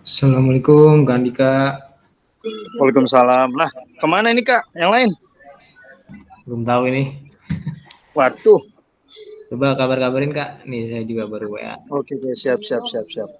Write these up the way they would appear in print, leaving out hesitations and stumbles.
Assalamualaikum Kak Andika. Waalaikumsalam. Nah, kemana ini Kak? Yang lain? Belum tahu ini. Waduh. Coba kabar-kabarin Kak. Nih saya juga baru WA. Oke, oke, siap, siap, siap, siap.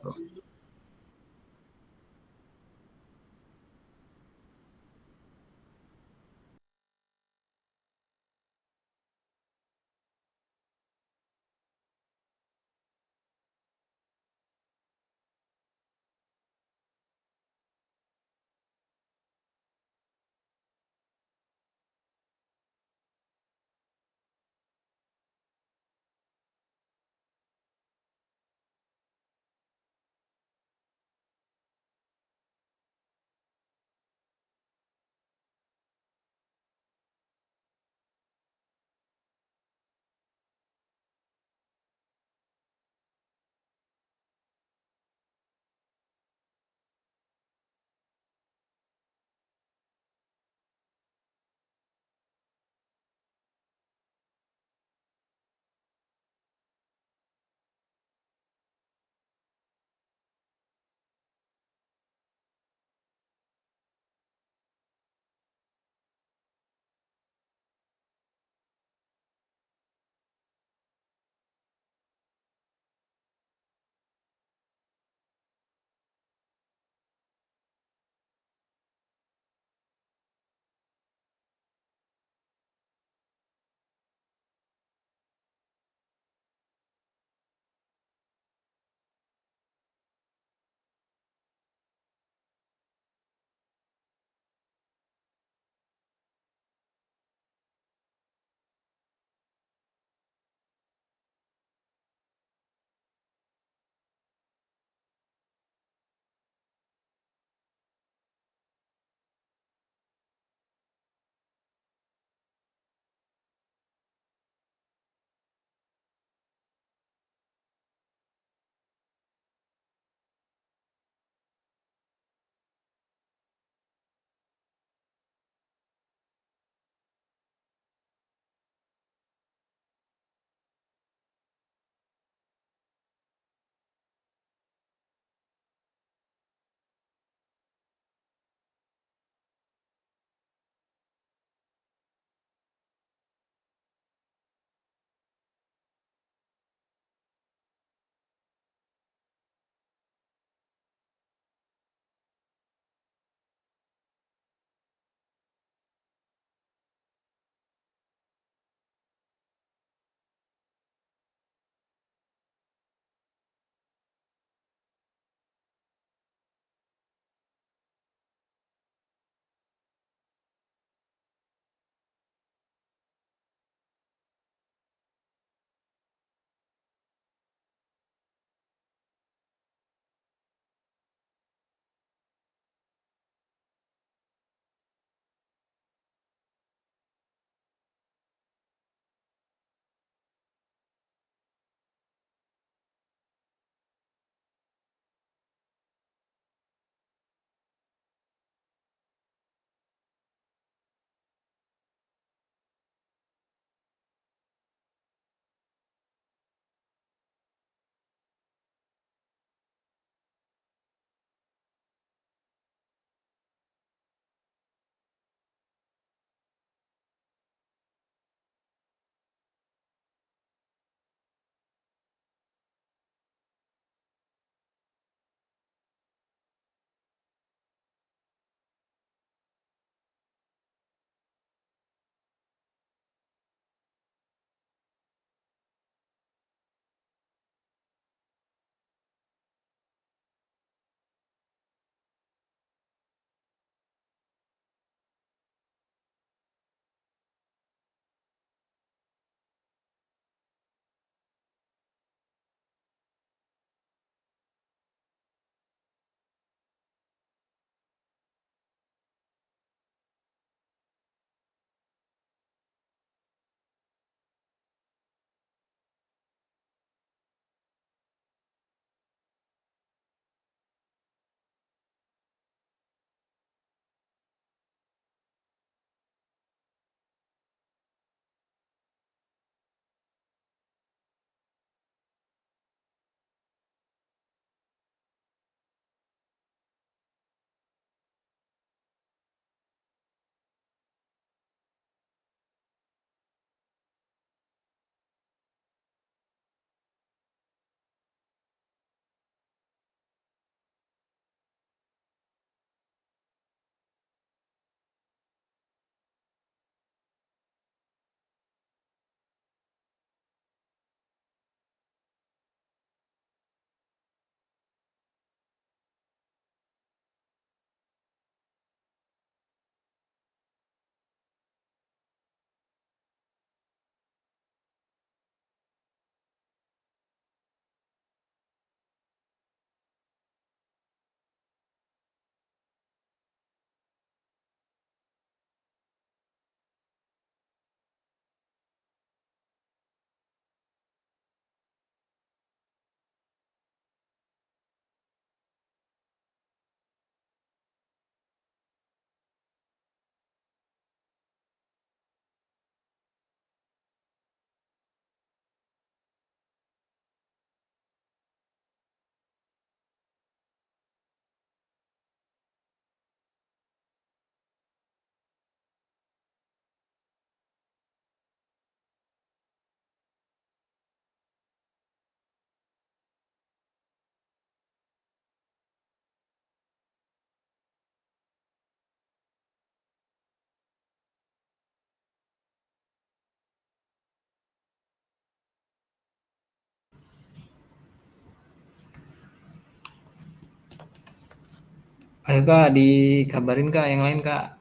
Ayo Kak, dikabarin Kak yang lain Kak.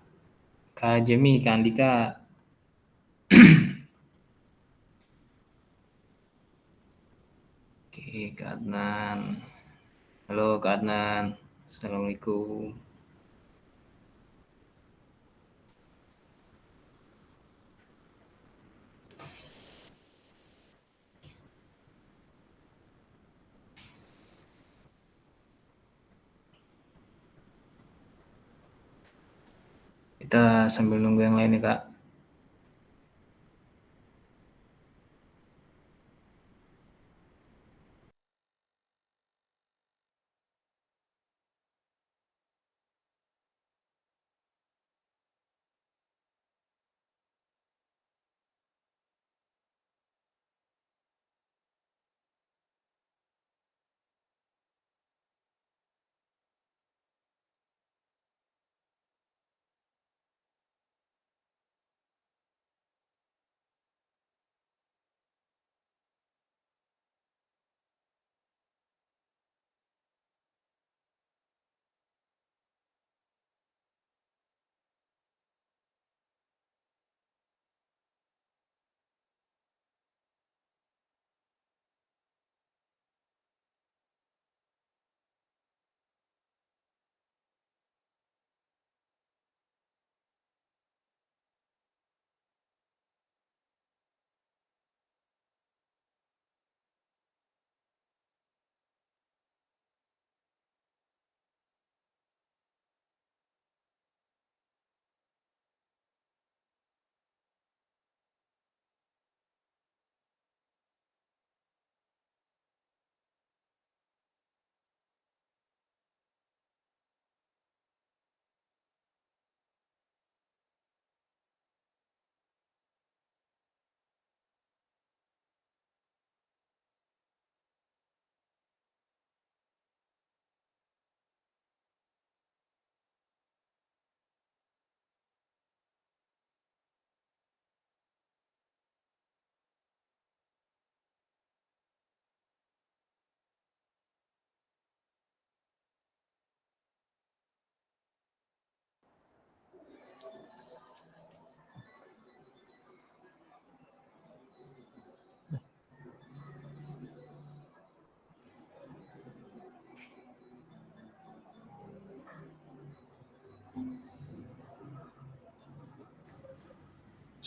Kak Jemi, Kak Andika. Oke, Kak Adnan. Halo Kak Adnan. Assalamualaikum. Kita sambil nunggu yang lain ya Kak.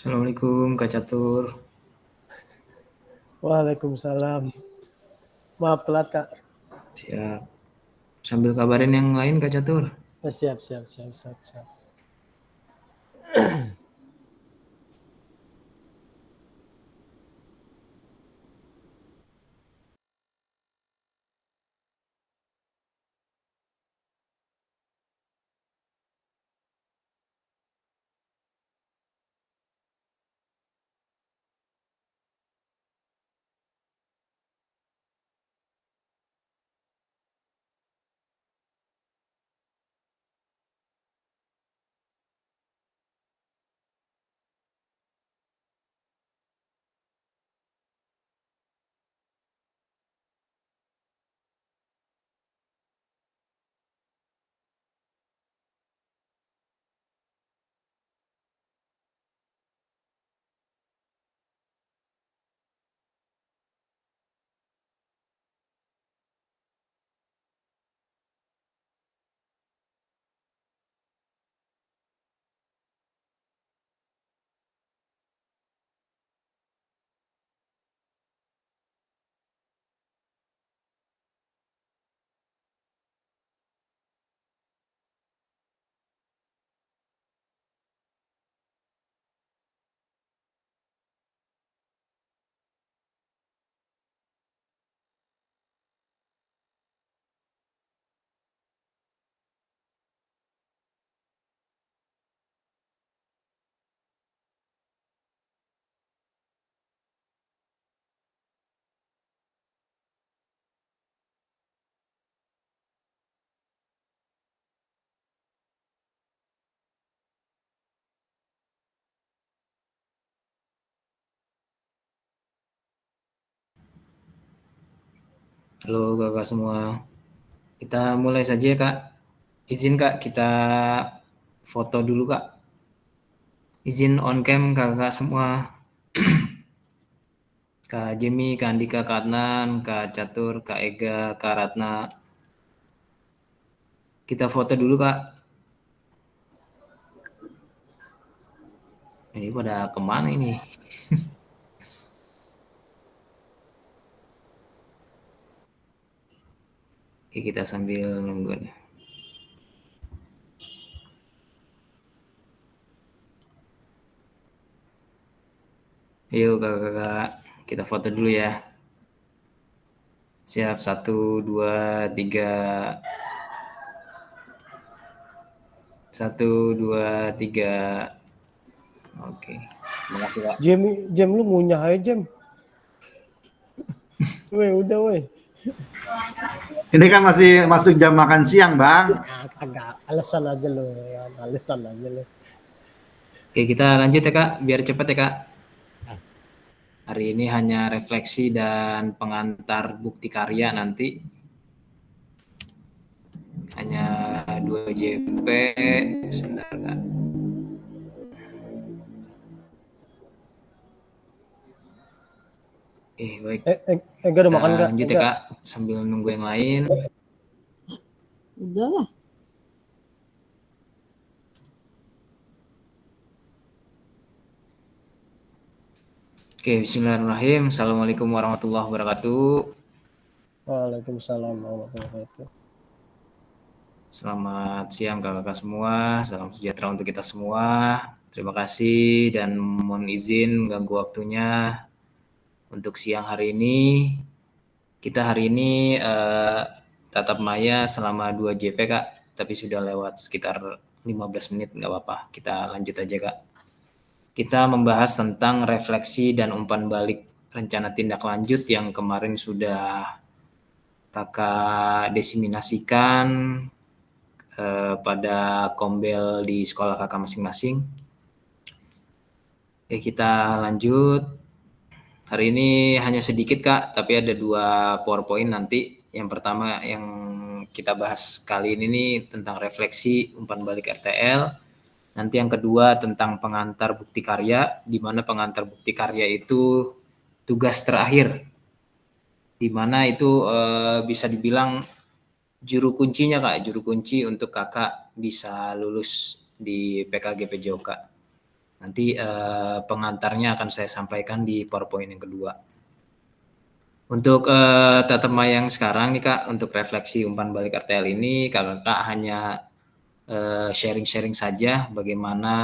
Assalamualaikum Kak Catur. Waalaikumsalam. Maaf telat Kak. Siap. Sambil kabarin yang lain Kak Catur. Siap. Halo kakak semua. Kita mulai saja ya Kak. Izin Kak, kita foto dulu Kak. Izin on cam kakak semua. Kak Jemi, Kak Andika, Kak Adnan, Kak Catur, Kak Ega, Kak Ratna. Kita foto dulu Kak. Ini pada kemana ini? Oke, kita sambil nunggu nih. Ayo kakak-kakak, kita foto dulu ya. Siap, 1, 2, 3. 1, 2, 3. Oke, terima kasih Kak. Jam lu ngunyah aja Jam. Weh, udah weh. Ini kan masih masuk jam makan siang, Bang. Agak alasan aja lo, ya. Alasan aja lo. Oke, kita lanjut ya Kak, biar cepat ya Kak. Hari ini hanya refleksi dan pengantar bukti karya nanti. Hanya 2 JP. Sebentar Kak. Baik. Ega udah makan Kak? Lanjut ya Kak, sambil nunggu yang lain. Udah lah. Oke, bismillahirrahmanirrahim. Assalamualaikum warahmatullahi wabarakatuh. Waalaikumsalam warahmatullahi wabarakatuh. Selamat siang kakak-kakak semua, salam sejahtera untuk kita semua. Terima kasih dan mohon izin mengganggu waktunya untuk siang hari ini. Kita hari ini tatap maya selama 2 JP Kak, tapi sudah lewat sekitar 15 menit, nggak apa-apa. Kita lanjut aja Kak. Kita membahas tentang refleksi dan umpan balik rencana tindak lanjut yang kemarin sudah kakak diseminasikan pada kombel di sekolah kakak masing-masing. Oke, kita lanjut. Hari ini hanya sedikit Kak, tapi ada 2 PowerPoint nanti. Yang pertama yang kita bahas kali ini nih tentang refleksi umpan balik RTL. Nanti yang kedua tentang pengantar bukti karya, di mana pengantar bukti karya itu tugas terakhir, di mana itu bisa dibilang juru kuncinya Kak, juru kunci untuk kakak bisa lulus di PKG PJOK. Nanti pengantarnya akan saya sampaikan di PowerPoint yang kedua. Untuk tatap maya yang sekarang nih Kak, untuk refleksi umpan balik RTL ini, kakak hanya sharing-sharing saja bagaimana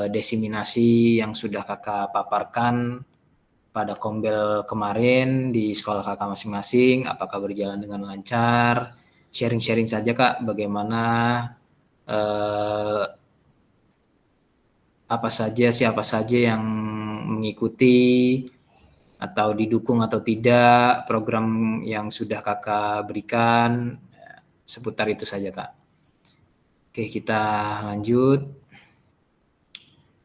desiminasi yang sudah kakak paparkan pada kombel kemarin di sekolah kakak masing-masing, apakah berjalan dengan lancar. Sharing-sharing saja Kak, bagaimana siapa saja yang mengikuti atau didukung atau tidak program yang sudah kakak berikan, seputar itu saja Kak. Oke, kita lanjut.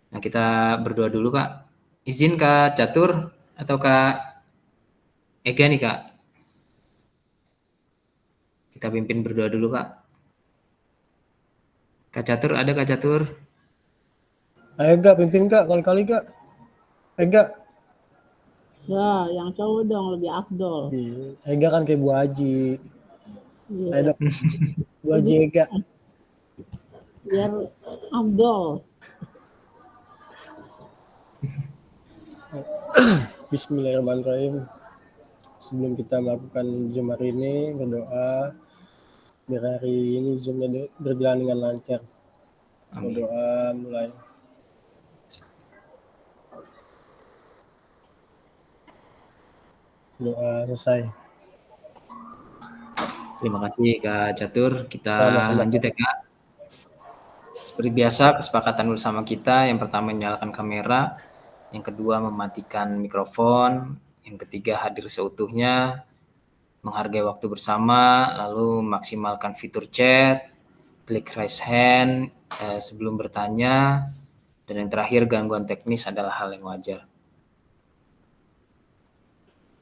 Nah, kita berdoa dulu Kak. Izin Kak Catur atau Kak Ega nih Kak. Kita pimpin berdoa dulu Kak. Kak Catur, ada Kak Catur? Ega pimpin Kak, kali-kali Kak. Ega. Ya, yang cowok dong lebih afdol. Ega kan kayak Bu Haji. Iya. Ayo dong. Bu Haji Ega. Biar afdol. Bismillahirrahmanirrahim. Sebelum kita melakukan Zoom hari ini, berdoa biar hari ini Zoom-nya berjalan dengan lancar. Amin. Berdoa mulai. Doa selesai. Terima kasih Kak Catur. Kita Sama-sama, lanjut ya Kak. Seperti biasa, kesepakatan bersama kita, yang pertama menyalakan kamera, yang kedua mematikan mikrofon, yang ketiga hadir seutuhnya, menghargai waktu bersama, lalu maksimalkan fitur chat, klik raise hand sebelum bertanya, dan yang terakhir gangguan teknis adalah hal yang wajar.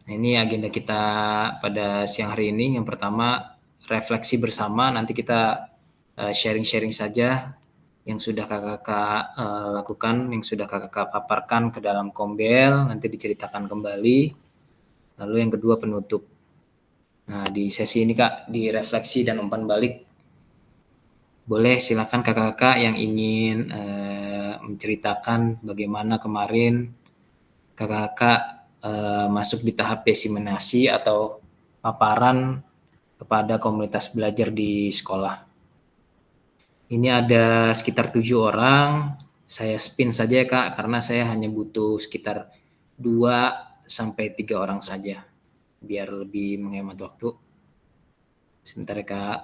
Nah, ini agenda kita pada siang hari ini. Yang pertama refleksi bersama. Nanti kita sharing-sharing saja yang sudah kakak-kakak lakukan, yang sudah kakak-kakak paparkan ke dalam Kombel, nanti diceritakan kembali. Lalu yang kedua penutup. Nah, di sesi ini Kak, di refleksi dan umpan balik, boleh silakan kakak-kakak yang ingin menceritakan bagaimana kemarin kakak-kakak masuk di tahap diseminasi atau paparan kepada komunitas belajar di sekolah. Ini ada sekitar 7 orang, saya spin saja ya Kak, karena saya hanya butuh sekitar 2-3 orang saja, biar lebih menghemat waktu. Sebentar ya Kak.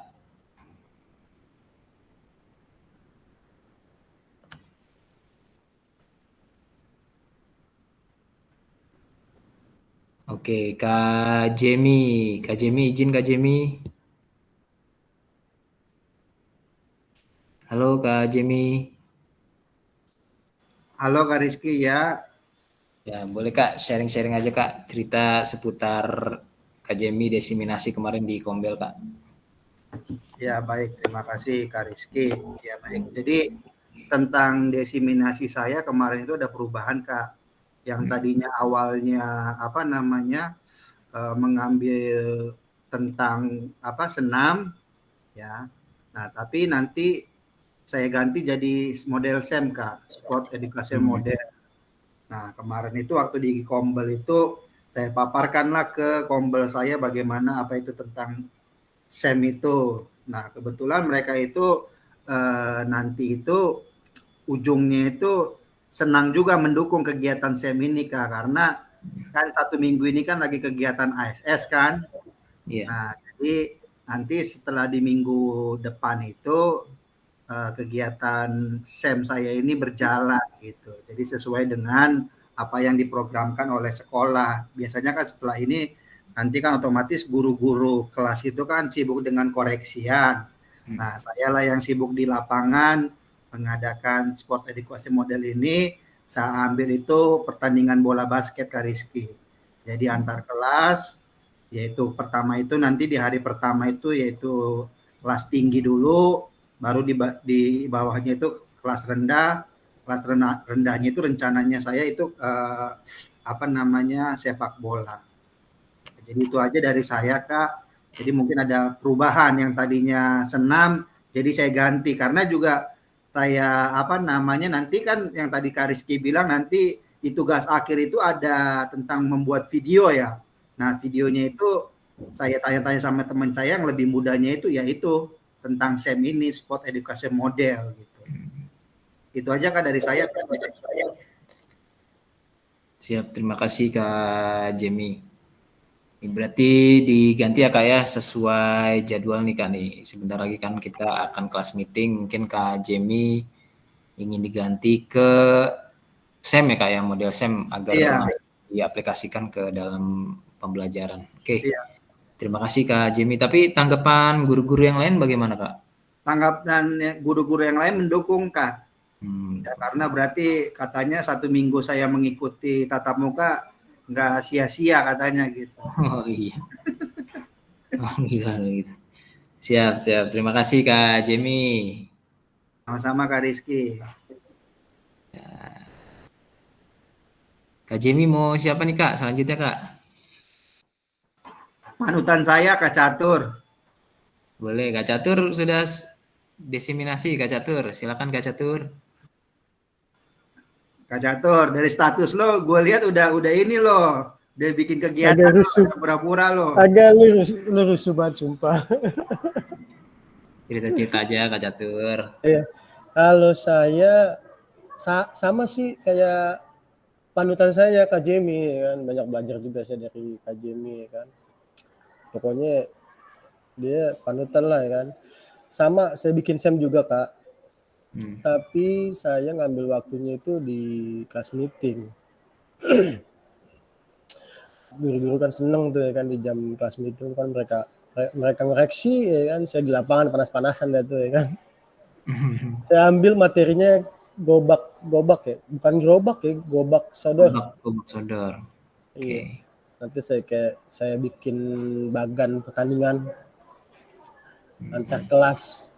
Oke, Kak Jemi. Kak Jemi, izin Kak Jemi. Halo Kak Jemi. Halo Kak Rizky ya. Ya, boleh Kak sharing-sharing aja Kak, cerita seputar Kak Jemi diseminasi kemarin di Kombel Kak. Ya baik, terima kasih Kak Rizky. Ya baik, jadi tentang diseminasi saya kemarin itu ada perubahan Kak. Yang tadinya awalnya mengambil tentang senam ya. Nah, tapi nanti saya ganti jadi model SEM Kak, Sport Education Model. Nah, kemarin itu waktu di Kombel itu saya paparkanlah ke Kombel saya bagaimana apa itu tentang SEM itu. Nah, kebetulan mereka itu nanti itu ujungnya itu senang juga mendukung kegiatan SEM ini Kak, karena kan 1 minggu ini kan lagi kegiatan ASS kan. Iya. Nah, jadi nanti setelah di minggu depan itu kegiatan SEM saya ini berjalan gitu. Jadi sesuai dengan apa yang diprogramkan oleh sekolah. Biasanya kan setelah ini nanti kan otomatis guru-guru kelas itu kan sibuk dengan koreksian. Nah, saya lah yang sibuk di lapangan mengadakan sport education model ini. Saya ambil itu pertandingan bola basket Kak Rizky. Jadi antar kelas, yaitu pertama itu nanti di hari pertama itu yaitu kelas tinggi dulu, baru di bawahnya itu kelas rendah. Kelas rendahnya itu rencananya saya itu sepak bola. Jadi itu aja dari saya Kak. Jadi mungkin ada perubahan yang tadinya senam, jadi saya ganti karena juga saya nanti kan yang tadi Kak Rizky bilang nanti di tugas akhir itu ada tentang membuat video ya. Nah videonya itu saya tanya-tanya sama teman saya yang lebih mudanya itu yaitu tentang SEM ini, Sport Education Model gitu. Itu aja Kak dari saya. Siap, terima kasih Kak Jemi. Ini berarti diganti ya Kak ya, sesuai jadwal nih Kak nih. Sebentar lagi kan kita akan kelas meeting, mungkin Kak Jemi ingin diganti ke SEM ya Kak ya, model SEM agar diaplikasikan ke dalam pembelajaran. Oke. Iya. Terima kasih Kak Jemi. Tapi tanggapan guru-guru yang lain bagaimana Kak? Tanggapan guru-guru yang lain mendukung Kak. Ya, karena berarti katanya 1 minggu saya mengikuti tatap muka nggak sia-sia katanya gitu. Oh iya. Oh iya gitu. Siap. Terima kasih Kak Jemi. Sama-sama Kak Rizky. Ya. Kak Jemi mau siapa nih Kak? Selanjutnya Kak. Panutan saya Kak Catur. Boleh, Kak Catur sudah diseminasi Kak Catur. Silakan Kak Catur. Kak Catur, dari status lo gue lihat udah ini loh. Dia bikin kegiatan pura-pura loh. Agak lurus banget sumpah. Cerita-cerita aja Kak Catur. Iya. Kalau saya sama sih kayak panutan saya Kak Jemi kan, banyak belajar juga saya dari Kak Jemi kan. Pokoknya dia panutan lah kan. Sama saya bikin SEM juga Kak. Tapi saya ngambil waktunya itu di kelas meeting. Guru-guru kan seneng tuh ya kan di jam kelas meeting kan mereka ngoreksi ya kan, saya di lapangan panas-panasan dah tuh ya kan. Saya ambil materinya gobak ya, bukan gerobak ya, gobak sodor. Gobak sodor. Oke. Nanti saya bikin bagan pertandingan. antar kelas.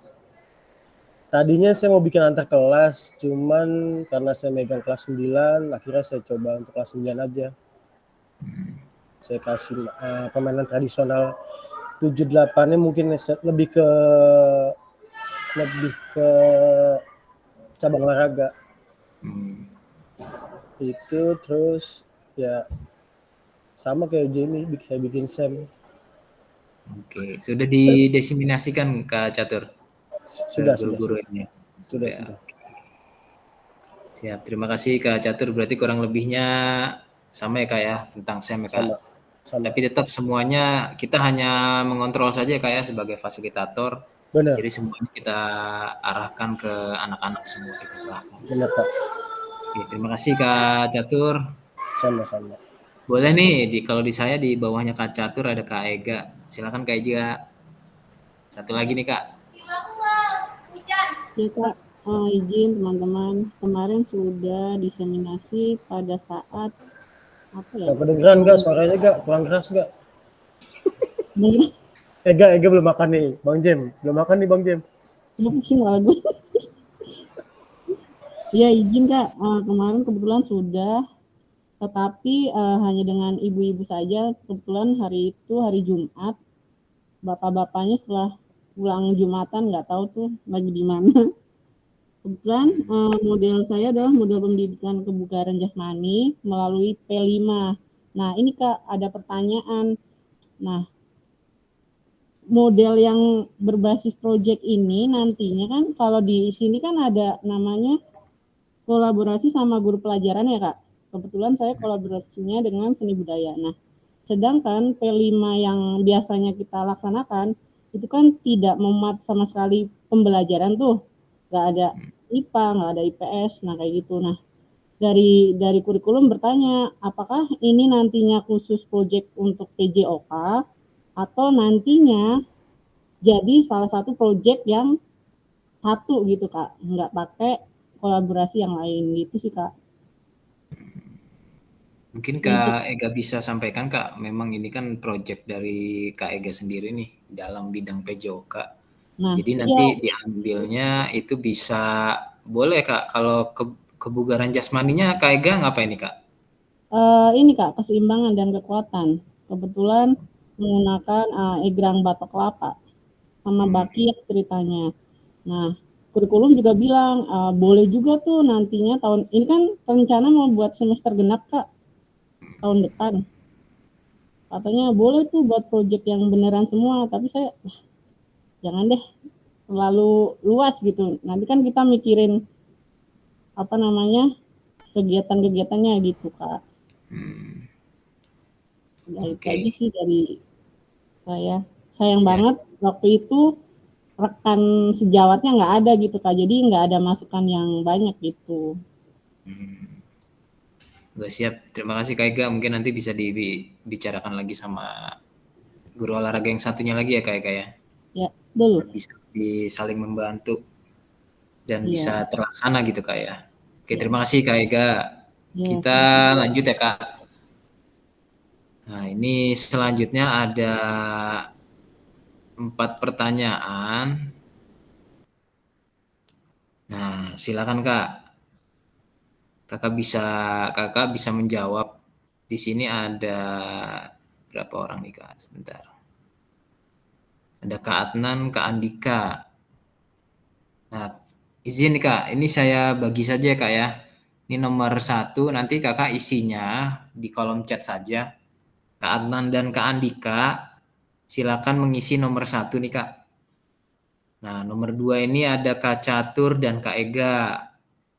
Tadinya saya mau bikin antar kelas, cuman karena saya megang kelas 9, akhirnya saya coba untuk kelas 9 aja. Saya kasih permainan tradisional 7-8-nya mungkin lebih ke cabang olahraga. Itu terus ya sama kayak Jamie, saya bikin SEM. Oke, sudah didiseminasikan Kak Catur? Sudah. Guru-guru ini. Sudah. Siap, terima kasih Kak Catur. Berarti kurang lebihnya sama ya Kak ya, tentang SEM ya Kak. Sama. Tapi tetap semuanya kita hanya mengontrol saja Kak ya sebagai fasilitator. Benar. Jadi semuanya kita arahkan ke anak-anak semua kita arahkan. Benar Kak. Oke, terima kasih Kak Catur. Sama. Boleh nih, kalau di saya di bawahnya Kak Catur ada Kak Ega. Silakan Kak Ega. Satu lagi nih Kak. Ya Kak, izin teman-teman, kemarin sudah diseminasi pada saat apa ya? Kedengeran nggak suaranya nggak? Kurang keras nggak? Ega belum makan nih, Bang Jem. Belum makan nih Bang Jem. Pusing malah gue. Ya izin Kak, kemarin kebetulan sudah, tetapi hanya dengan ibu-ibu saja. Kebetulan hari itu hari Jumat, bapak-bapaknya setelah pulang Jumatan nggak tahu tuh lagi di mana. Kebetulan model saya adalah model pendidikan kebugaran jasmani melalui P5. Nah ini Kak ada pertanyaan. Nah model yang berbasis project ini nantinya kan kalau di sini kan ada namanya kolaborasi sama guru pelajaran ya Kak. Kebetulan saya kolaborasinya dengan seni budaya. Nah sedangkan P5 yang biasanya kita laksanakan itu kan tidak memuat sama sekali pembelajaran tuh. Nggak ada IPA, nggak ada IPS, nah kayak gitu. Nah, dari kurikulum bertanya, apakah ini nantinya khusus proyek untuk PJOK atau nantinya jadi salah satu proyek yang satu gitu Kak, nggak pakai kolaborasi yang lain gitu sih Kak. Mungkin Kak Ega bisa sampaikan Kak, memang ini kan proyek dari Kak Ega sendiri nih dalam bidang PJOK. Nah, jadi nanti diambilnya itu bisa boleh Kak, kalau kebugaran jasmaninya Kak Ega ngapain nih Kak? Ini Kak, keseimbangan dan kekuatan. Kebetulan menggunakan egrang batok kelapa sama bakir ceritanya. Nah, kurikulum juga bilang boleh juga tuh nantinya tahun ini kan rencana mau buat semester genap Kak tahun depan. Katanya boleh tuh buat proyek yang beneran semua, tapi saya jangan deh terlalu luas gitu. Nanti kan kita mikirin apa namanya kegiatan-kegiatannya gitu Kak. Dari tadi sih dari saya. Sayang banget waktu itu rekan sejawatnya nggak ada gitu Kak, jadi nggak ada masukan yang banyak gitu. Gak siap, terima kasih Kak Ega. Mungkin nanti bisa dibicarakan lagi sama guru olahraga yang satunya lagi ya Kak Ega ya. Ya, betul. Bisa saling membantu dan bisa terlaksana gitu Kak ya. Oke, terima kasih Kak Ega. Kita lanjut ya Kak. Nah ini selanjutnya ada 4 pertanyaan. Nah silakan Kak. Kakak bisa menjawab. Di sini ada berapa orang nih Kak? Sebentar. Ada Kak Adnan, Kak Andika. Nah, izin nih Kak, ini saya bagi saja Kak ya. Ini nomor 1, nanti Kakak isinya di kolom chat saja. Kak Adnan dan Kak Andika, silakan mengisi nomor 1 nih Kak. Nah, nomor 2 ini ada Kak Catur dan Kak Ega.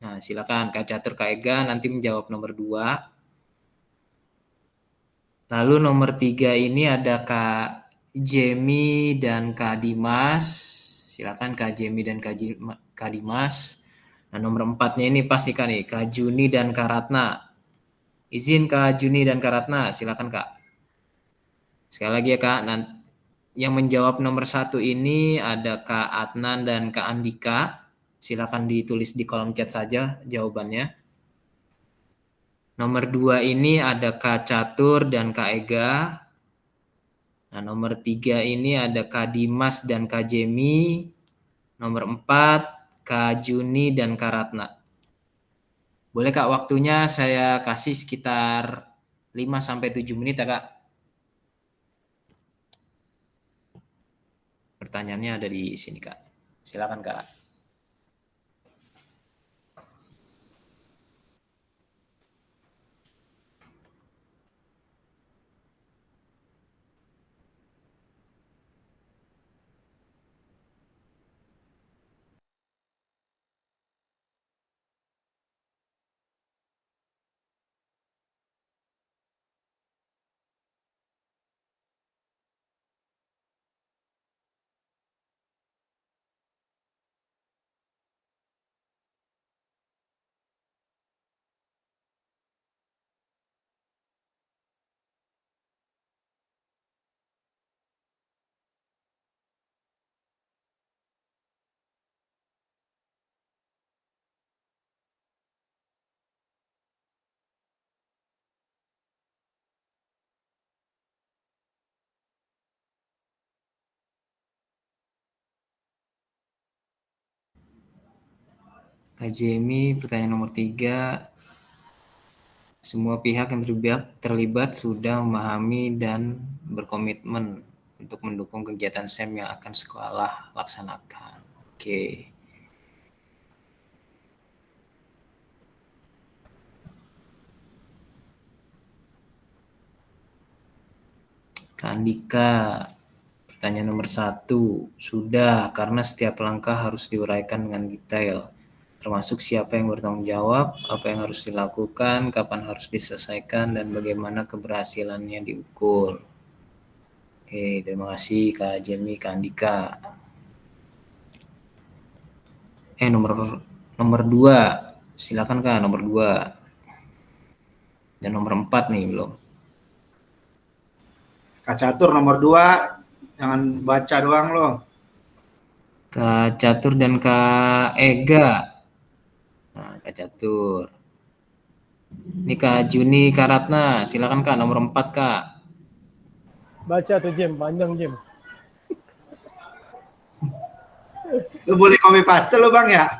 Nah, silakan Kak Catur, Kak Ega nanti menjawab nomor 2. Lalu nomor 3 ini ada Kak Jemi dan Kak Dimas. Silakan Kak Jemi dan Kak Dimas. Nah, nomor 4-nya ini pastikan nih Kak Juni dan Kak Ratna. Izin Kak Juni dan Kak Ratna, silakan Kak. Sekali lagi ya Kak, yang menjawab nomor 1 ini ada Kak Adnan dan Kak Andika. Silakan ditulis di kolom chat saja jawabannya. Nomor 2 ini ada Kak Catur dan Kak Ega. Nah, nomor 3 ini ada Kak Dimas dan Kak Jemi. Nomor 4, Kak Juni dan Kak Ratna. Boleh Kak, waktunya saya kasih sekitar 5-7 menit ya Kak. Pertanyaannya ada di sini Kak. Silakan Kak. Kak Jemi, pertanyaan nomor 3. Semua pihak yang terlibat sudah memahami dan berkomitmen untuk mendukung kegiatan SEM yang akan sekolah laksanakan. Oke. Kak Andika, pertanyaan nomor 1. Sudah, karena setiap langkah harus diuraikan dengan detail. Termasuk siapa yang bertanggung jawab, apa yang harus dilakukan, kapan harus diselesaikan, dan bagaimana keberhasilannya diukur. Oke, terima kasih Kak Jemi, Kak Andika. Nomor 2. Silakan Kak, nomor 2. Dan nomor 4 nih belum. Kak Catur nomor 2, jangan baca doang loh. Kak Catur dan Kak Ega. Nah, Kak Catur. Ini Kak Juni, Kak Ratna. Silakan Kak, nomor 4 Kak. Baca tuh Jem, panjang Jem. Lu boleh copy paste lo Bang ya?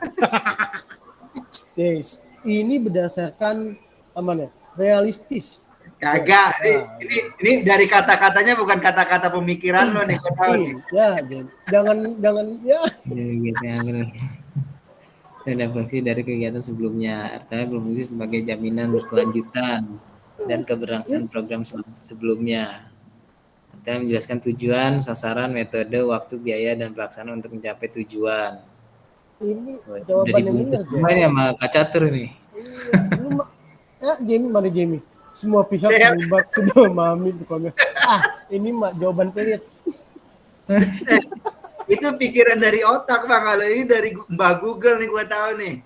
Yes. Ini berdasarkan apa realistis. Kagak, ini dari kata-katanya bukan kata-kata pemikiran lo nih, kau tahu nih. Ya, Jem. Jangan ya. Refleksi dari kegiatan sebelumnya, artinya berfungsi sebagai jaminan berkelanjutan dan keberlangsungan program sebelumnya. Artinya menjelaskan tujuan, sasaran, metode, waktu, biaya, dan pelaksanaan untuk mencapai tujuan. Ini Udah jawaban yang dibungkus benar, semua ini sama Kak Catur nih. Iya. Ya, Jamie mana Jamie? Semua pihak terlibat sudah memahami pokoknya. Ini mah jawaban pelit. Itu pikiran dari otak Bang, kalau ini dari Mbak Google nih gua tahu nih.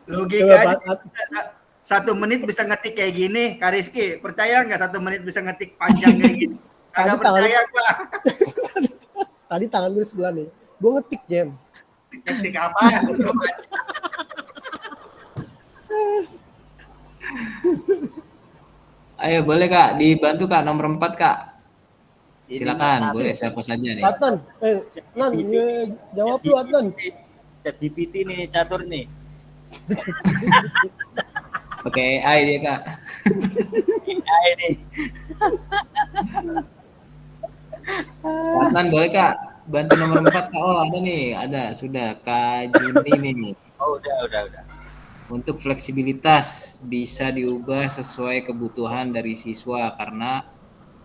Logika aja. 1 menit bisa ngetik kayak gini, Kak Rizky, percaya nggak 1 menit bisa ngetik panjang kayak gini? Kagak percaya gua. Tadi tangan gue sebelah nih. Gue ngetik Jam. Ngetik apa? Ayo boleh Kak, dibantu Kak, nomor 4 Kak. Silakan, boleh siapa saja nih. Adnan, Nan, jawab lu Adnan. ChatGPT nih, Catur nih. Oke, AI dia Kak. AI nih. Adnan boleh Kak, bantu nomor 4 Kak. Oh ada nih, ada sudah Kak Juni nih. Oh udah. Untuk fleksibilitas bisa diubah sesuai kebutuhan dari siswa karena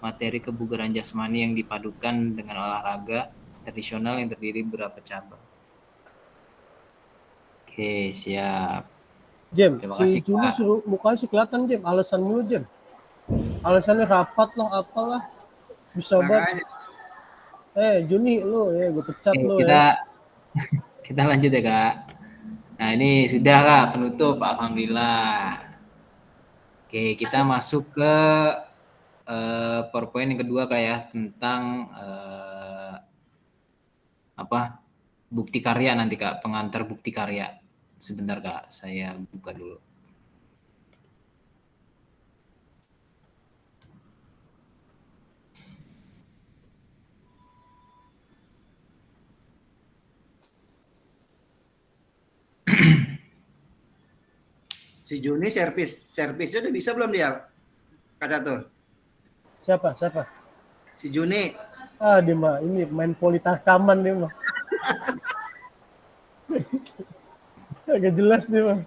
materi kebugaran jasmani yang dipadukan dengan olahraga tradisional yang terdiri beberapa cabang. Oke, siap. Jem, Terima si kasih, Juni Kak. suruh mukanya sih kelihatan Jem, alasan mulu Jem. Alasannya rapat lah, apalah. Bisa banget. Juni lu gue pecat lu Kita lanjut ya Kak. Nah ini sudah Kak penutup, alhamdulillah. Oke, kita masuk ke PowerPoint yang kedua Kak ya, tentang bukti karya nanti Kak, pengantar bukti karya. Sebentar Kak, saya buka dulu. Si Juni servisnya udah bisa belum dia, Kak Catur? Siapa? Si Juni. Dia mah ini main politakaman dia mah. Agak jelas dia mah.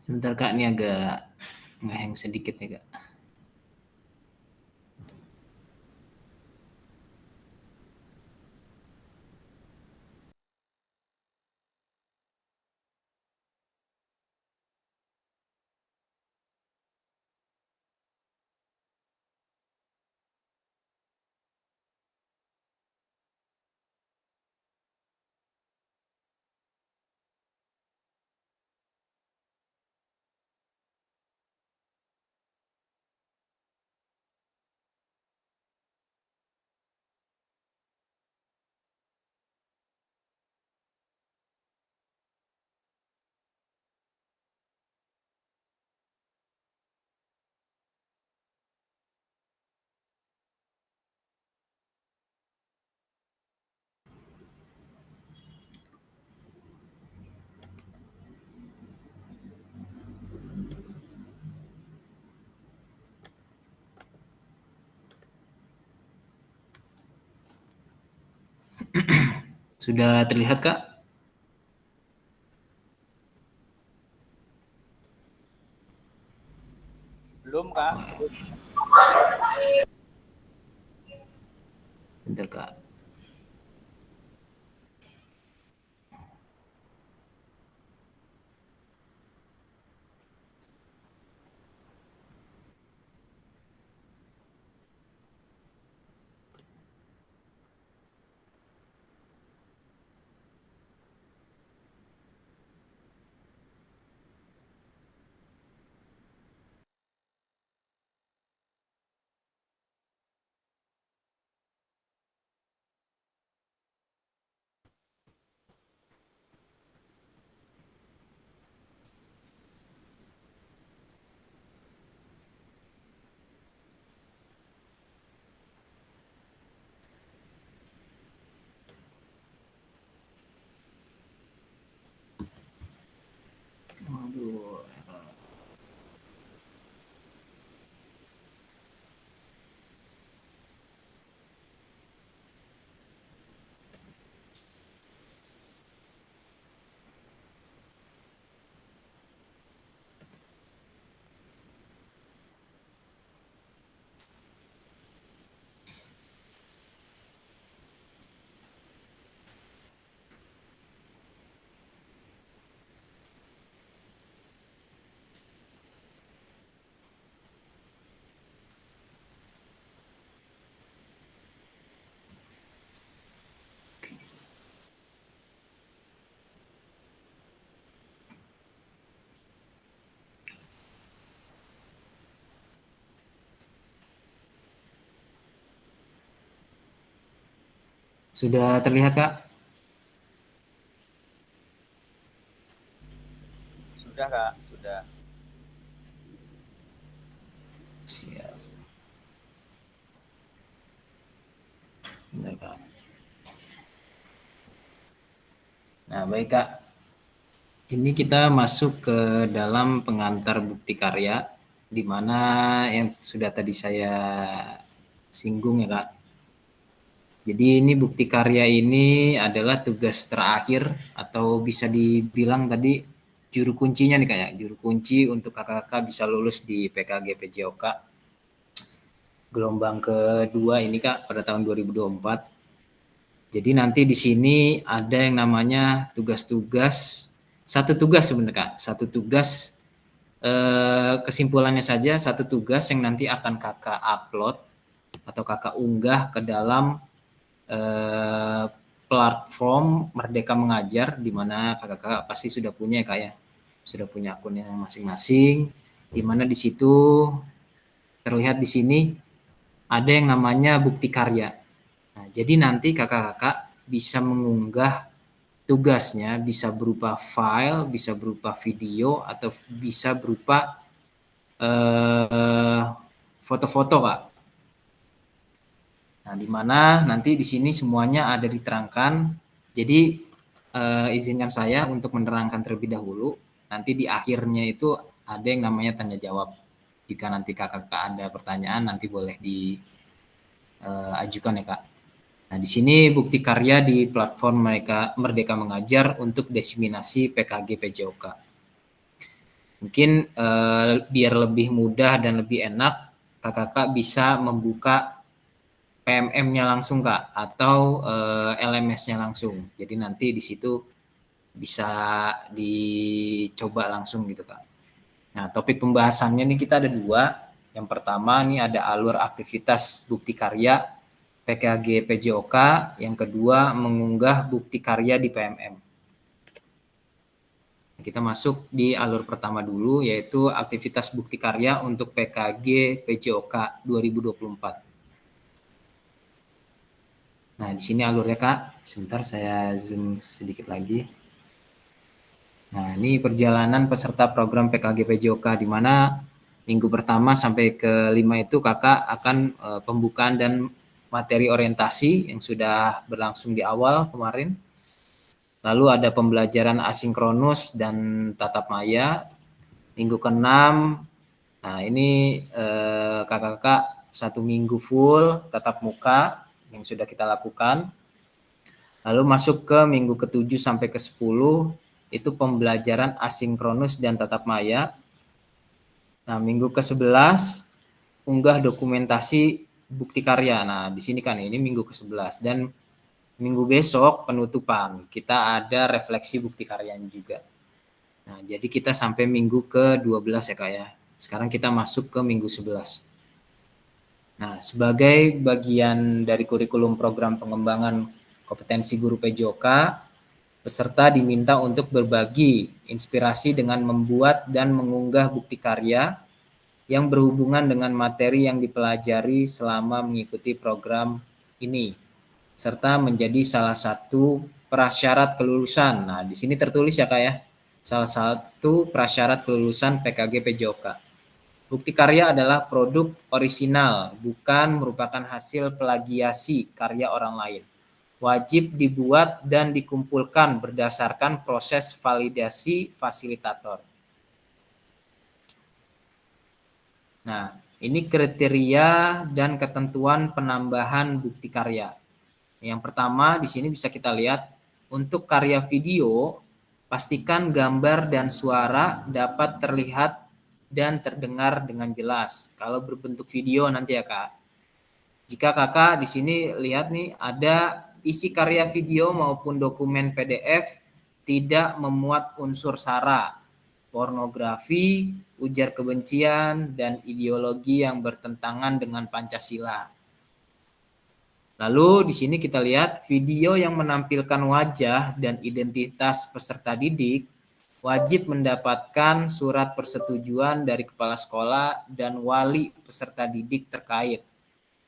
Sebentar Kak, ini agak ngehang sedikit nih Kak. Sudah terlihat Kak? Belum, Kak. Bentar Kak. Waduh. Sudah terlihat Kak? Sudah, Kak. Sudah. Siap. Bentar Kak. Nah baik Kak. Ini kita masuk ke dalam pengantar bukti karya, di mana yang sudah tadi saya singgung ya Kak. Jadi ini bukti karya ini adalah tugas terakhir atau bisa dibilang tadi juru kuncinya nih Kak ya, juru kunci untuk kakak-kakak bisa lulus di PKG PJOK gelombang kedua ini Kak pada tahun 2024. Jadi nanti di sini ada yang namanya tugas-tugas, satu tugas sebenarnya Kak, satu tugas kesimpulannya saja satu tugas yang nanti akan kakak upload atau kakak unggah ke dalam platform Merdeka Mengajar, di mana kakak-kakak pasti sudah punya ya Kak ya, sudah punya akunnya masing-masing, di mana di situ terlihat di sini ada yang namanya bukti karya. Nah, jadi nanti kakak-kakak bisa mengunggah tugasnya, bisa berupa file, bisa berupa video, atau bisa berupa foto-foto Kak. Nah, di mana nanti di sini semuanya ada diterangkan. Jadi izinkan saya untuk menerangkan terlebih dahulu. Nanti di akhirnya itu ada yang namanya tanya jawab. Jika nanti kakak-kakak ada pertanyaan, nanti boleh diajukan ya Kak. Nah, di sini bukti karya di platform Merdeka Mengajar untuk diseminasi PKG PJOK. Mungkin biar lebih mudah dan lebih enak, kakak-kakak bisa membuka PMM-nya langsung Kak, atau LMS-nya langsung. Jadi nanti di situ bisa dicoba langsung gitu Kak. Nah, topik pembahasannya nih kita ada 2. Yang pertama nih ada alur aktivitas bukti karya PKG PJOK, yang kedua mengunggah bukti karya di PMM. Kita masuk di alur pertama dulu, yaitu aktivitas bukti karya untuk PKG PJOK 2024. Nah, di sini alurnya Kak. Sebentar saya zoom sedikit lagi. Nah, ini perjalanan peserta program PKG PJOK, di mana minggu pertama sampai ke-5 itu Kakak akan pembukaan dan materi orientasi yang sudah berlangsung di awal kemarin. Lalu ada pembelajaran asinkronus dan tatap maya. Minggu ke-6, nah ini kakak-kakak 1 minggu full tatap muka yang sudah kita lakukan. Lalu masuk ke minggu ke-7 sampai ke-10, itu pembelajaran asinkronus dan tatap maya. Nah, minggu ke-11 unggah dokumentasi bukti karya. Nah, di sini kan ini minggu ke-11, dan minggu besok penutupan. Kita ada refleksi bukti karyanya juga. Nah, jadi kita sampai minggu ke-12 ya Kak ya. Sekarang kita masuk ke minggu 11. Nah, sebagai bagian dari kurikulum program pengembangan kompetensi guru PJOK, peserta diminta untuk berbagi inspirasi dengan membuat dan mengunggah bukti karya yang berhubungan dengan materi yang dipelajari selama mengikuti program ini, serta menjadi salah satu prasyarat kelulusan. Nah, di sini tertulis ya Kak ya, salah satu prasyarat kelulusan PKG PJOK. Bukti karya adalah produk orisinal, bukan merupakan hasil plagiasi karya orang lain. Wajib dibuat dan dikumpulkan berdasarkan proses validasi fasilitator. Nah, ini kriteria dan ketentuan penambahan bukti karya. Yang pertama di sini bisa kita lihat, untuk karya video, pastikan gambar dan suara dapat terlihat dan terdengar dengan jelas. Kalau berbentuk video nanti ya Kak. Jika Kakak di sini lihat nih, ada isi karya video maupun dokumen PDF tidak memuat unsur sara, pornografi, ujar kebencian, dan ideologi yang bertentangan dengan Pancasila. Lalu di sini kita lihat video yang menampilkan wajah dan identitas peserta didik wajib mendapatkan surat persetujuan dari kepala sekolah dan wali peserta didik terkait.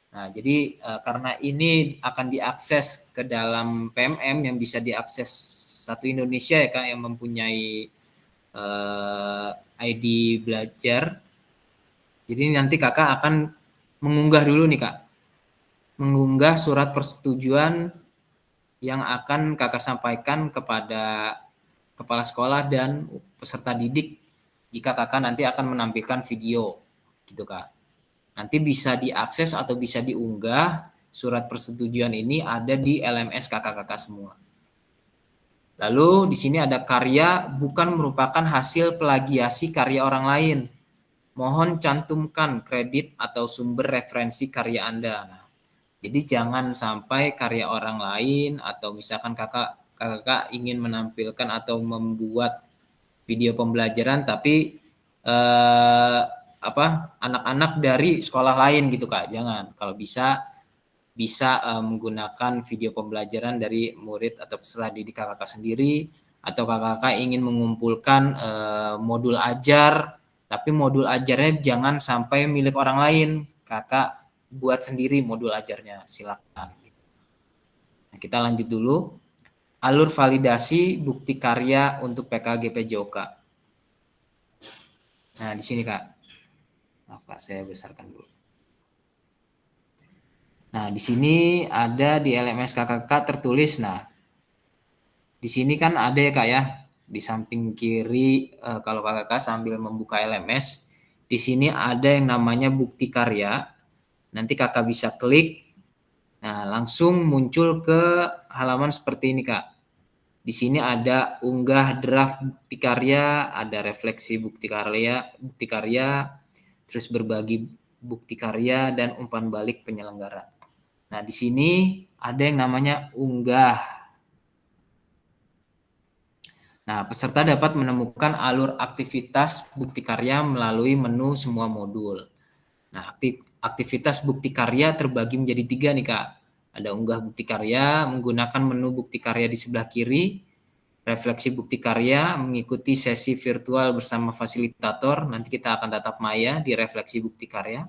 Nah, jadi karena ini akan diakses ke dalam PMM yang bisa diakses satu Indonesia ya Kak, yang mempunyai ID belajar. Jadi nanti Kakak akan mengunggah dulu nih Kak. Mengunggah surat persetujuan yang akan Kakak sampaikan kepada kepala sekolah dan peserta didik jika Kakak nanti akan menampilkan video gitu Kak. Nanti bisa diakses atau bisa diunggah surat persetujuan ini ada di LMS kakak-kakak semua. Lalu di sini ada karya bukan merupakan hasil plagiasi karya orang lain. Mohon cantumkan kredit atau sumber referensi karya Anda. Nah, jadi jangan sampai karya orang lain atau misalkan kakak ingin menampilkan atau membuat video pembelajaran tapi anak-anak dari sekolah lain gitu Kak. Jangan. Kalau bisa menggunakan video pembelajaran dari murid atau peserta didik kakak sendiri, atau kakak ingin mengumpulkan modul ajar, tapi modul ajarnya jangan sampai milik orang lain. Kakak buat sendiri modul ajarnya, silakan. Nah, kita lanjut dulu. Alur validasi bukti karya untuk PKG PJOK. Nah, di sini Kak. Maaf Kak, saya besarkan dulu. Nah, di sini ada di LMS KKK tertulis. Nah, di sini kan ada ya Kak ya, di samping kiri kalau KKK sambil membuka LMS, di sini ada yang namanya bukti karya. Nanti Kakak bisa klik. Nah, langsung muncul ke halaman seperti ini Kak. Di sini ada unggah draft bukti karya, ada refleksi bukti karya, terus berbagi bukti karya dan umpan balik penyelenggara. Nah, di sini ada yang namanya unggah. Nah, peserta dapat menemukan alur aktivitas bukti karya melalui menu semua modul. Nah, aktivitas bukti karya terbagi menjadi 3 nih Kak. Ada unggah bukti karya menggunakan menu bukti karya di sebelah kiri, refleksi bukti karya mengikuti sesi virtual bersama fasilitator, nanti kita akan tatap maya di refleksi bukti karya.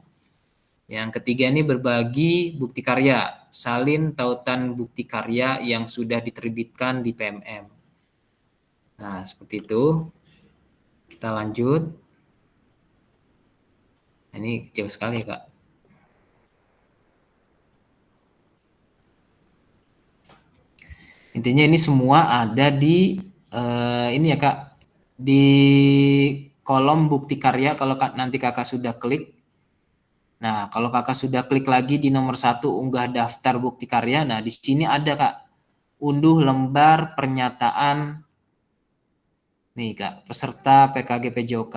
Yang ketiga ini berbagi bukti karya, salin tautan bukti karya yang sudah diterbitkan di PMM. Nah, seperti itu. Kita lanjut. Ini kecil sekali, Kak. Intinya ini semua ada di ini ya Kak, di kolom bukti karya. Kalau nanti Kakak sudah klik, nah kalau Kakak sudah klik lagi di nomor 1 unggah daftar bukti karya, nah di sini ada Kak, unduh lembar pernyataan nih Kak, peserta PKG PJOK.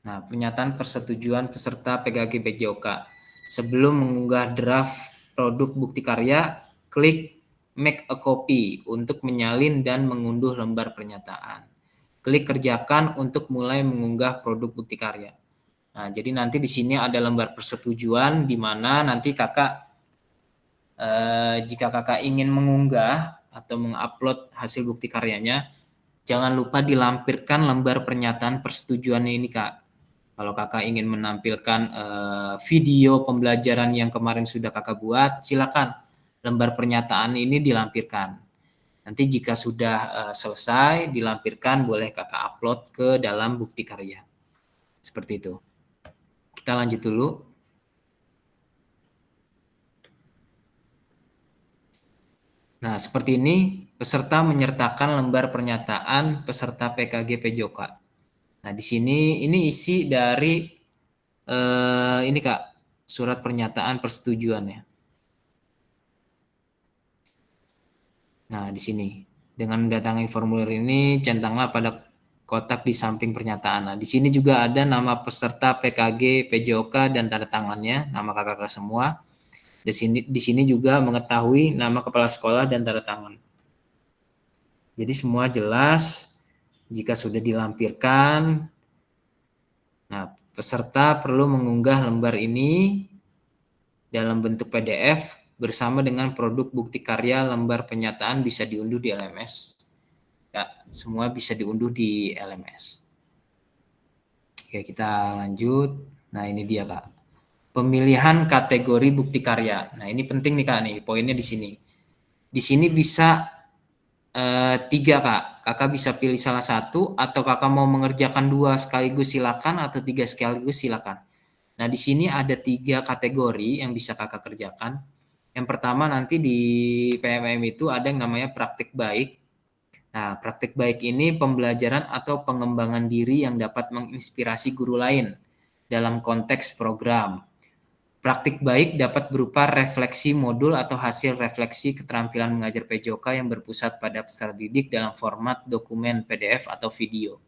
Nah, pernyataan persetujuan peserta PKG PJOK. Sebelum mengunggah draft produk bukti karya, klik make a copy untuk menyalin dan mengunduh lembar pernyataan. Klik kerjakan untuk mulai mengunggah produk bukti karya. Nah, jadi nanti di sini ada lembar persetujuan di mana nanti Kakak jika Kakak ingin mengunggah atau mengupload hasil bukti karyanya, jangan lupa dilampirkan lembar pernyataan persetujuannya ini Kak. Kalau Kakak ingin menampilkan video pembelajaran yang kemarin sudah Kakak buat, silakan lembar pernyataan ini dilampirkan. Nanti jika sudah selesai dilampirkan, boleh Kakak upload ke dalam bukti karya. Seperti itu. Kita lanjut dulu. Nah, seperti ini peserta menyertakan lembar pernyataan peserta PKG PJOK. Nah, di sini ini isi dari ini Kak, surat pernyataan persetujuannya. Nah, di sini dengan mendatangi formulir ini centanglah pada kotak di samping pernyataan. Nah, di sini juga ada nama peserta PKG PJOK dan tanda tangannya, nama kakak semua. Di sini juga mengetahui nama kepala sekolah dan tanda tangan. Jadi semua jelas. Jika sudah dilampirkan, nah peserta perlu mengunggah lembar ini dalam bentuk PDF bersama dengan produk bukti karya lembar pernyataan bisa diunduh di LMS. Ya, semua bisa diunduh di LMS. Oke, kita lanjut. Nah, ini dia Kak. Pemilihan kategori bukti karya. Nah, ini penting nih Kak nih, poinnya di sini. Di sini bisa 3 Kak. Kakak bisa pilih salah satu atau Kakak mau mengerjakan 2 sekaligus silakan atau 3 sekaligus silakan. Nah, di sini ada 3 kategori yang bisa Kakak kerjakan. Yang pertama nanti di PMM itu ada yang namanya praktik baik. Nah, praktik baik ini pembelajaran atau pengembangan diri yang dapat menginspirasi guru lain dalam konteks program. Praktik baik dapat berupa refleksi modul atau hasil refleksi keterampilan mengajar PJOK yang berpusat pada peserta didik dalam format dokumen PDF atau video.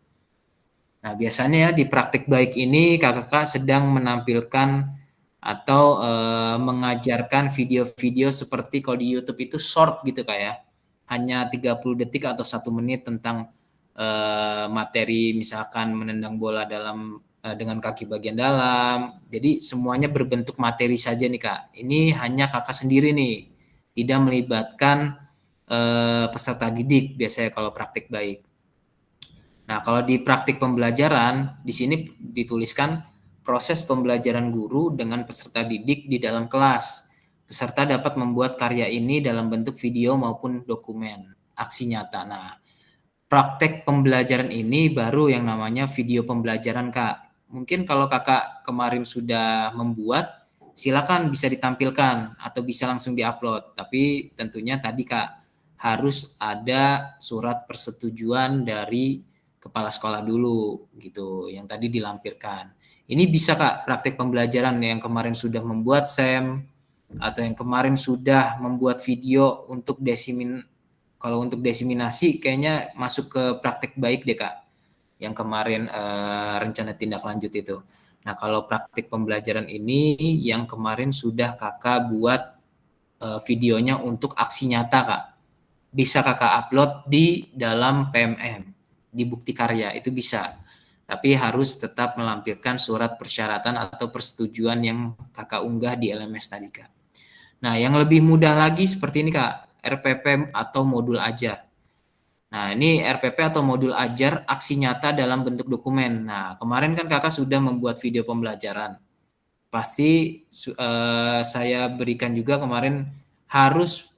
Nah, biasanya di praktik baik ini kakak sedang menampilkan atau mengajarkan video-video seperti kalau di YouTube itu short gitu Kak ya. Hanya 30 detik atau 1 menit tentang materi misalkan menendang bola dengan kaki bagian dalam. Jadi semuanya berbentuk materi saja nih Kak. Ini hanya kakak sendiri nih, tidak melibatkan peserta didik biasanya kalau praktik baik. Nah, kalau di praktik pembelajaran, di sini dituliskan proses pembelajaran guru dengan peserta didik di dalam kelas. Peserta dapat membuat karya ini dalam bentuk video maupun dokumen, aksi nyata. Nah, praktek pembelajaran ini baru yang namanya video pembelajaran, Kak. Mungkin kalau kakak kemarin sudah membuat, silakan bisa ditampilkan atau bisa langsung diupload. Tapi tentunya tadi Kak, harus ada surat persetujuan dari kepala sekolah dulu gitu, yang tadi dilampirkan. Ini bisa Kak, praktek pembelajaran yang kemarin sudah membuat SEM, atau yang kemarin sudah membuat video untuk kalau untuk desiminasi kayaknya masuk ke praktek baik deh Kak, yang kemarin rencana tindak lanjut itu. Nah, kalau praktik pembelajaran ini yang kemarin sudah kakak buat videonya untuk aksi nyata Kak. Bisa kakak upload di dalam PMM, di bukti karya, itu bisa. Tapi harus tetap melampirkan surat persyaratan atau persetujuan yang kakak unggah di LMS tadi Kak. Nah, yang lebih mudah lagi seperti ini Kak, RPP atau modul ajar. Nah, ini RPP atau modul ajar aksi nyata dalam bentuk dokumen. Nah, kemarin kan kakak sudah membuat video pembelajaran. Pasti saya berikan juga kemarin harus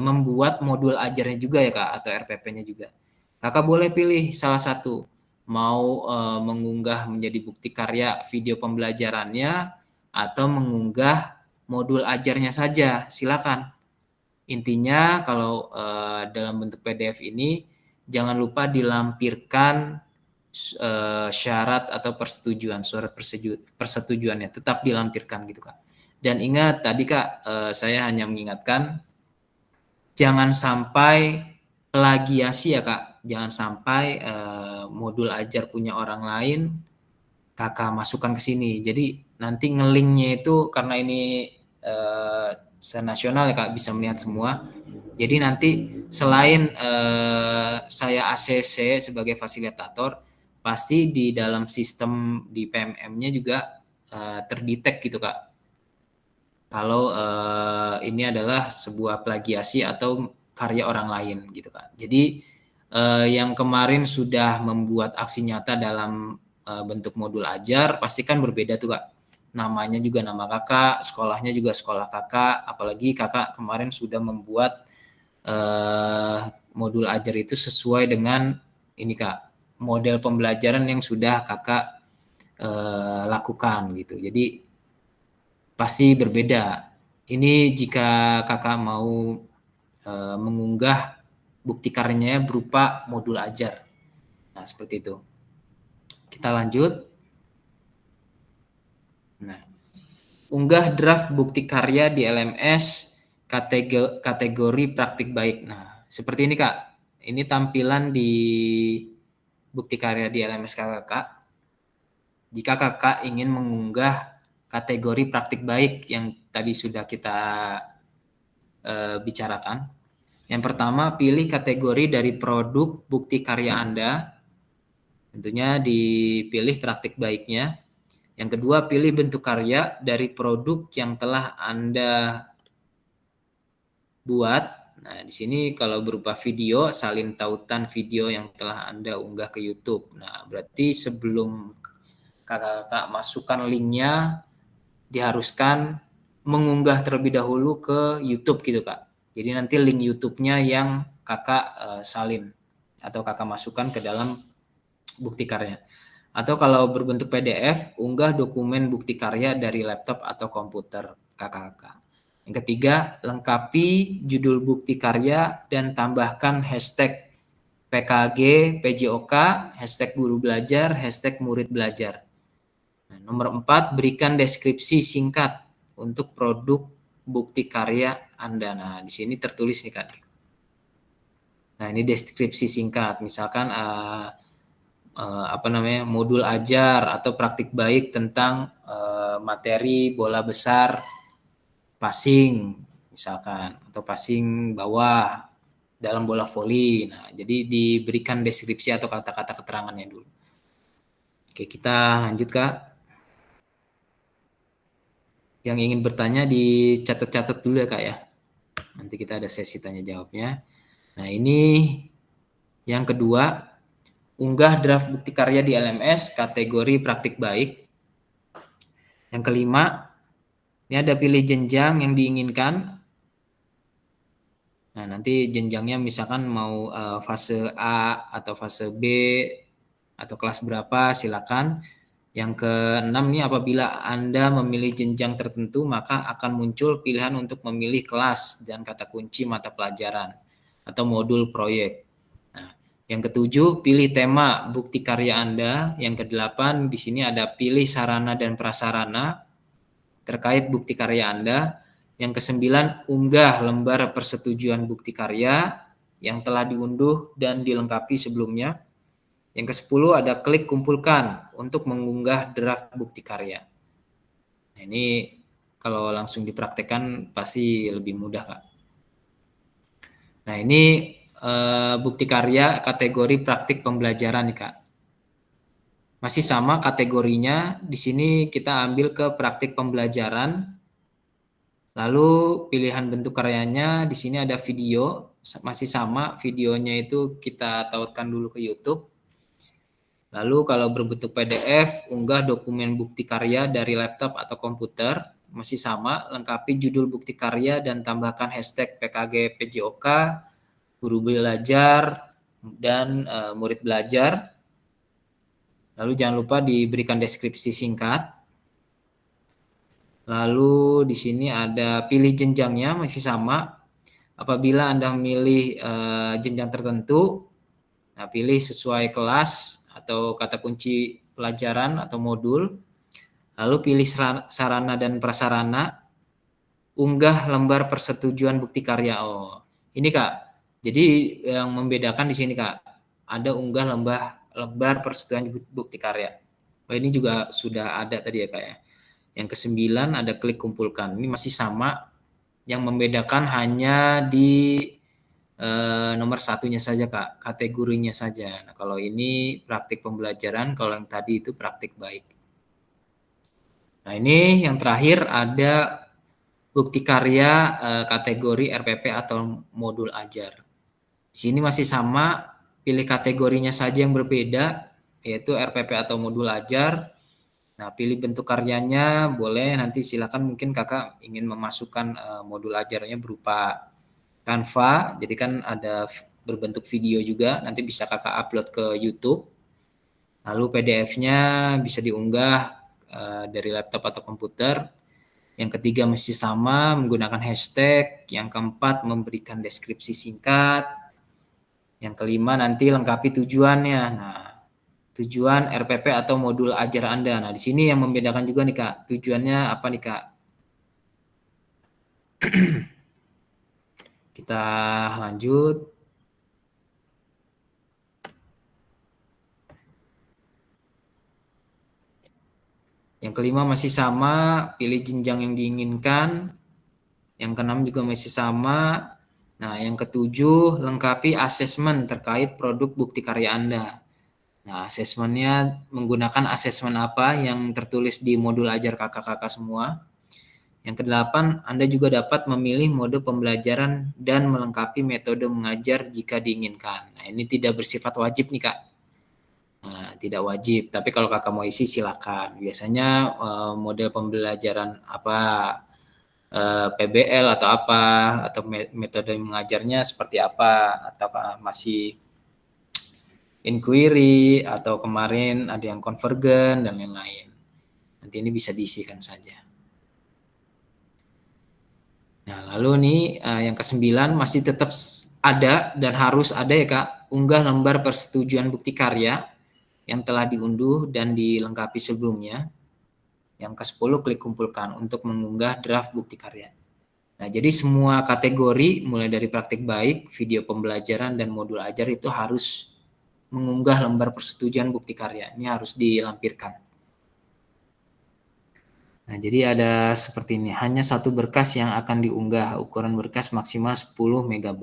membuat modul ajarnya juga ya Kak, atau RPP-nya juga. Kakak boleh pilih salah satu, mau mengunggah menjadi bukti karya video pembelajarannya atau mengunggah modul ajarnya saja, silakan. Intinya kalau dalam bentuk PDF ini jangan lupa dilampirkan syarat atau persetujuan, surat persetujuannya tetap dilampirkan gitu Kak. Dan ingat tadi Kak, saya hanya mengingatkan jangan sampai plagiasi ya Kak, jangan sampai modul ajar punya orang lain kakak masukkan ke sini. Jadi nanti ngelinknya itu karena ini senasional ya Kak, bisa melihat semua. Jadi nanti selain saya ACC sebagai fasilitator, pasti di dalam sistem di PMM-nya juga terdetek gitu Kak. Kalau ini adalah sebuah plagiasi atau karya orang lain gitu Kak. Jadi yang kemarin sudah membuat aksi nyata dalam bentuk modul ajar, pasti kan berbeda tuh Kak. Namanya juga nama kakak, sekolahnya juga sekolah kakak, apalagi kakak kemarin sudah membuat modul ajar itu sesuai dengan ini Kak, model pembelajaran yang sudah kakak lakukan gitu. Jadi pasti berbeda. Ini jika kakak mau mengunggah bukti karyanya berupa modul ajar. Nah, seperti itu. Kita lanjut. Nah, unggah draft bukti karya di LMS kategori praktik baik. Nah, seperti ini Kak. Ini tampilan di bukti karya di LMS kakak. Jika kakak ingin mengunggah kategori praktik baik yang tadi sudah kita bicarakan. Yang pertama, pilih kategori dari produk bukti karya Anda. Tentunya dipilih praktik baiknya. Yang kedua, pilih bentuk karya dari produk yang telah Anda buat. Nah, di sini kalau berupa video, salin tautan video yang telah Anda unggah ke YouTube. Nah, berarti sebelum kakak masukkan linknya, diharuskan mengunggah terlebih dahulu ke YouTube gitu Kak. Jadi nanti link YouTube-nya yang kakak salin atau kakak masukkan ke dalam bukti karya. Atau kalau berbentuk PDF, unggah dokumen bukti karya dari laptop atau komputer kakak-kakak. Yang ketiga, lengkapi judul bukti karya dan tambahkan hashtag PKG, PJOK, hashtag guru belajar, hashtag murid belajar. Nah, nomor 4, berikan deskripsi singkat untuk produk bukti karya Anda. Nah, di sini tertulis nih Kak. Nah, ini deskripsi singkat, misalkan modul ajar atau praktik baik tentang materi bola besar passing misalkan, atau passing bawah dalam bola voli. Nah, jadi diberikan deskripsi atau kata-kata keterangannya dulu. Oke, kita lanjut Kak. Yang ingin bertanya dicatat-catat dulu ya Kak ya. Nanti kita ada sesi tanya jawabnya. Nah, ini yang kedua, unggah draft bukti karya di LMS kategori praktik baik. Yang kelima, ini ada pilih jenjang yang diinginkan. Nah, nanti jenjangnya misalkan mau fase A atau fase B atau kelas berapa, silakan. Yang keenam nih, apabila Anda memilih jenjang tertentu, maka akan muncul pilihan untuk memilih kelas dan kata kunci mata pelajaran atau modul proyek. Nah, yang ketujuh, pilih tema bukti karya Anda. Yang kedelapan, di sini ada pilih sarana dan prasarana terkait bukti karya Anda. Yang kesembilan, unggah lembar persetujuan bukti karya yang telah diunduh dan dilengkapi sebelumnya. Yang ke-10 ada klik kumpulkan untuk mengunggah draft bukti karya. Nah, ini kalau langsung dipraktekkan pasti lebih mudah Kak. Nah, ini bukti karya kategori praktik pembelajaran nih Kak. Masih sama kategorinya, di sini kita ambil ke praktik pembelajaran. Lalu pilihan bentuk karyanya di sini ada video, masih sama, videonya itu kita tautkan dulu ke YouTube. Lalu kalau berbentuk PDF, unggah dokumen bukti karya dari laptop atau komputer, masih sama, lengkapi judul bukti karya dan tambahkan hashtag PKG PJOK, guru belajar, dan murid belajar. Lalu jangan lupa diberikan deskripsi singkat. Lalu di sini ada pilih jenjangnya, masih sama. Apabila Anda memilih jenjang tertentu, nah pilih sesuai kelas atau kata kunci pelajaran atau modul. Lalu pilih sarana dan prasarana. Unggah lembar persetujuan bukti karya. Oh, ini Kak. Jadi yang membedakan di sini Kak, ada unggah lembar persetujuan bukti karya. Oh, ini juga sudah ada tadi ya Kak ya. Yang ke-9 ada klik kumpulkan. Ini masih sama. Yang membedakan hanya di nomor satunya saja Kak, kategorinya saja. Nah, kalau ini praktik pembelajaran, kalau yang tadi itu praktik baik. Nah, ini yang terakhir ada bukti karya kategori RPP atau modul ajar. Di sini masih sama, pilih kategorinya saja yang berbeda, yaitu RPP atau modul ajar. Nah, pilih bentuk karyanya, boleh nanti silakan mungkin Kakak ingin memasukkan modul ajarnya berupa Canva, jadi kan ada berbentuk video juga, nanti bisa Kakak upload ke YouTube. Lalu PDF-nya bisa diunggah dari laptop atau komputer. Yang ketiga masih sama, menggunakan hashtag. Yang keempat memberikan deskripsi singkat. Yang kelima nanti lengkapi tujuannya. Nah, tujuan RPP atau modul ajar Anda. Nah, di sini yang membedakan juga nih Kak, tujuannya apa nih Kak? Kita lanjut. Yang kelima masih sama, pilih jenjang yang diinginkan. Yang keenam juga masih sama. Nah, yang ketujuh, lengkapi asesmen terkait produk bukti karya Anda. Nah, asesmennya menggunakan asesmen apa yang tertulis di modul ajar kakak-kakak semua. Yang kedelapan, Anda juga dapat memilih mode pembelajaran dan melengkapi metode mengajar jika diinginkan. Nah, ini tidak bersifat wajib nih Kak. Nah, tidak wajib, tapi kalau Kakak mau isi silakan. Biasanya model pembelajaran apa, PBL atau apa, atau metode mengajarnya seperti apa, atau masih inquiry, atau kemarin ada yang konvergen dan lain-lain. Nanti ini bisa diisikan saja. Nah, lalu nih yang ke-9 masih tetap ada dan harus ada ya Kak, unggah lembar persetujuan bukti karya yang telah diunduh dan dilengkapi sebelumnya. Yang ke-10 klik kumpulkan untuk mengunggah draft bukti karya. Nah, jadi semua kategori mulai dari praktik baik, video pembelajaran, dan modul ajar itu harus mengunggah lembar persetujuan bukti karya. Ini harus dilampirkan. Nah, jadi ada seperti ini. Hanya satu berkas yang akan diunggah. Ukuran berkas maksimal 10 MB.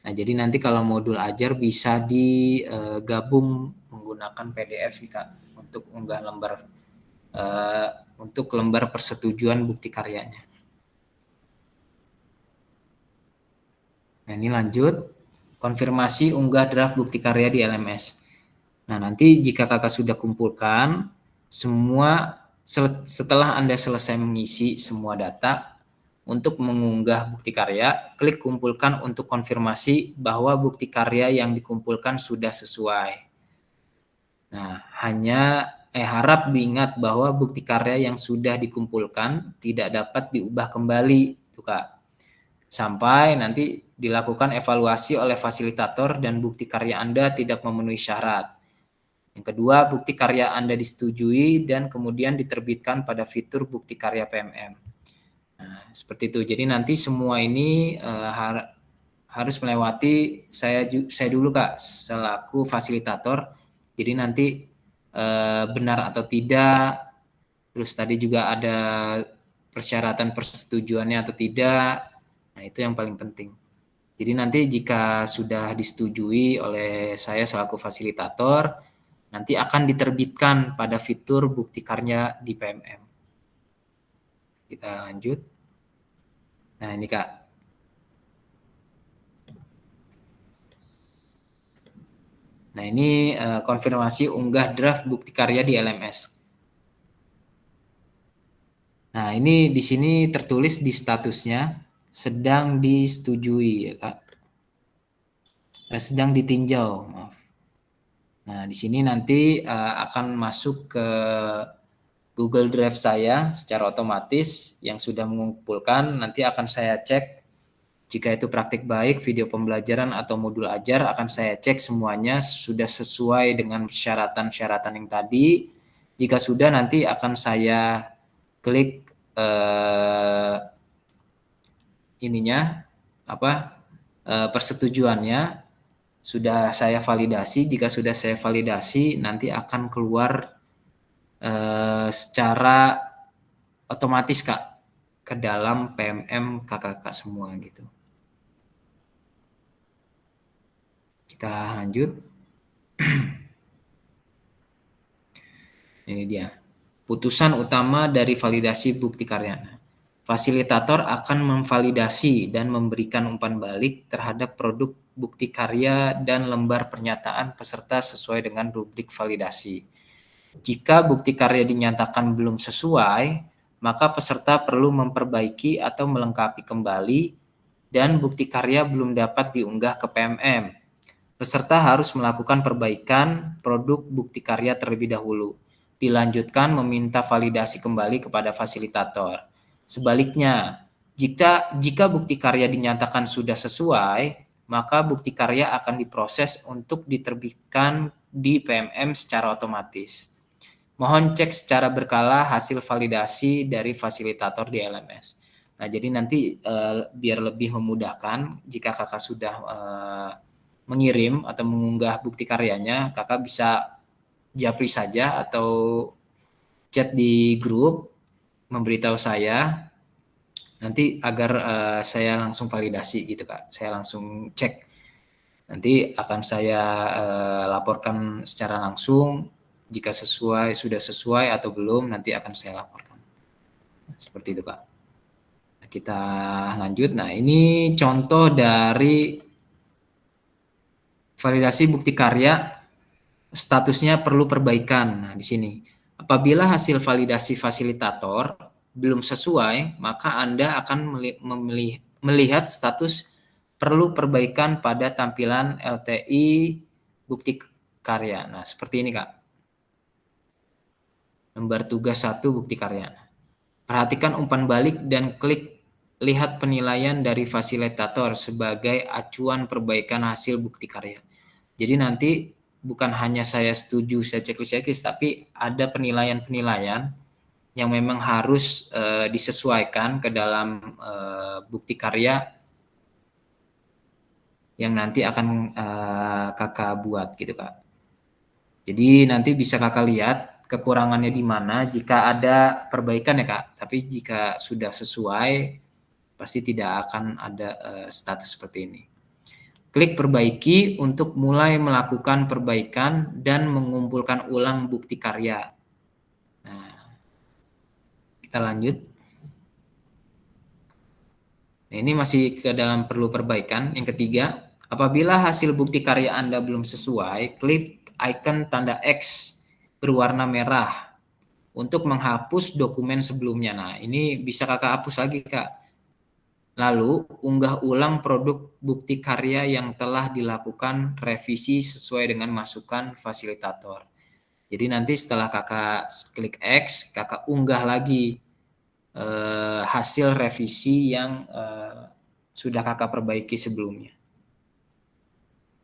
Nah, jadi nanti kalau modul ajar bisa digabung menggunakan PDF Kak, untuk unggah lembar untuk lembar persetujuan bukti karyanya. Nah, ini lanjut. Konfirmasi unggah draft bukti karya di LMS. Nah, nanti jika kakak sudah kumpulkan semua, setelah Anda selesai mengisi semua data untuk mengunggah bukti karya, klik kumpulkan untuk konfirmasi bahwa bukti karya yang dikumpulkan sudah sesuai. Nah, harap diingat bahwa bukti karya yang sudah dikumpulkan tidak dapat diubah kembali, tuh Kak. Sampai nanti dilakukan evaluasi oleh fasilitator dan bukti karya Anda tidak memenuhi syarat. Yang kedua, bukti karya Anda disetujui dan kemudian diterbitkan pada fitur bukti karya PMM. Nah, seperti itu. Jadi nanti semua ini harus melewati saya dulu Kak selaku fasilitator. Jadi nanti benar atau tidak. Terus tadi juga ada persyaratan persetujuannya atau tidak. Nah, itu yang paling penting. Jadi nanti jika sudah disetujui oleh saya selaku fasilitator, nanti akan diterbitkan pada fitur bukti karya di PMM. Kita lanjut. Nah, ini Kak. Nah, ini konfirmasi unggah draft bukti karya di LMS. Nah, ini di sini tertulis di statusnya sedang disetujui ya Kak. Sedang ditinjau, maaf. Nah, di sini nanti akan masuk ke Google Drive saya secara otomatis yang sudah mengumpulkan. Nanti akan saya cek jika itu praktik baik, video pembelajaran atau modul ajar, akan saya cek semuanya sudah sesuai dengan persyaratan-persyaratan yang tadi. Jika sudah, nanti akan saya klik persetujuannya. Sudah saya validasi. Jika sudah saya validasi, nanti akan keluar secara otomatis Kak ke dalam PMM kakak-kakak semua gitu. Kita lanjut. Ini dia. Putusan utama dari validasi bukti karya. Fasilitator akan memvalidasi dan memberikan umpan balik terhadap produk bukti karya dan lembar pernyataan peserta sesuai dengan rubrik validasi. Jika bukti karya dinyatakan belum sesuai, maka peserta perlu memperbaiki atau melengkapi kembali dan bukti karya belum dapat diunggah ke PMM. Peserta harus melakukan perbaikan produk bukti karya terlebih dahulu. Dilanjutkan meminta validasi kembali kepada fasilitator. Sebaliknya, jika bukti karya dinyatakan sudah sesuai, maka bukti karya akan diproses untuk diterbitkan di PMM secara otomatis. Mohon cek secara berkala hasil validasi dari fasilitator di LMS. Nah, jadi nanti biar lebih memudahkan, jika kakak sudah mengirim atau mengunggah bukti karyanya, kakak bisa japri saja atau chat di grup, memberitahu saya, nanti agar saya langsung validasi gitu Kak. Saya langsung cek. Nanti akan saya laporkan secara langsung. Jika sudah sesuai atau belum, nanti akan saya laporkan. Seperti itu Kak. Kita lanjut. Nah, ini contoh dari validasi bukti karya, statusnya perlu perbaikan. Nah, di sini. Apabila hasil validasi fasilitator belum sesuai, maka Anda akan melihat status perlu perbaikan pada tampilan LTI bukti karya. Nah, seperti ini Kak. Lembar tugas 1 bukti karya. Perhatikan umpan balik dan klik lihat penilaian dari fasilitator sebagai acuan perbaikan hasil bukti karya. Jadi nanti bukan hanya saya setuju, saya checklist, tapi ada penilaian-penilaian yang memang harus disesuaikan ke dalam bukti karya yang nanti akan kakak buat gitu Kak. Jadi nanti bisa kakak lihat kekurangannya di mana jika ada perbaikan ya Kak. Tapi jika sudah sesuai pasti tidak akan ada status seperti ini. Klik perbaiki untuk mulai melakukan perbaikan dan mengumpulkan ulang bukti karya. Nah, kita lanjut. Nah, ini masih ke dalam perlu perbaikan. Yang ketiga, apabila hasil bukti karya Anda belum sesuai, klik icon tanda X berwarna merah untuk menghapus dokumen sebelumnya. Nah, ini bisa kakak hapus lagi Kak. Lalu, unggah ulang produk bukti karya yang telah dilakukan revisi sesuai dengan masukan fasilitator. Jadi nanti setelah kakak klik X, kakak unggah lagi hasil revisi yang sudah kakak perbaiki sebelumnya.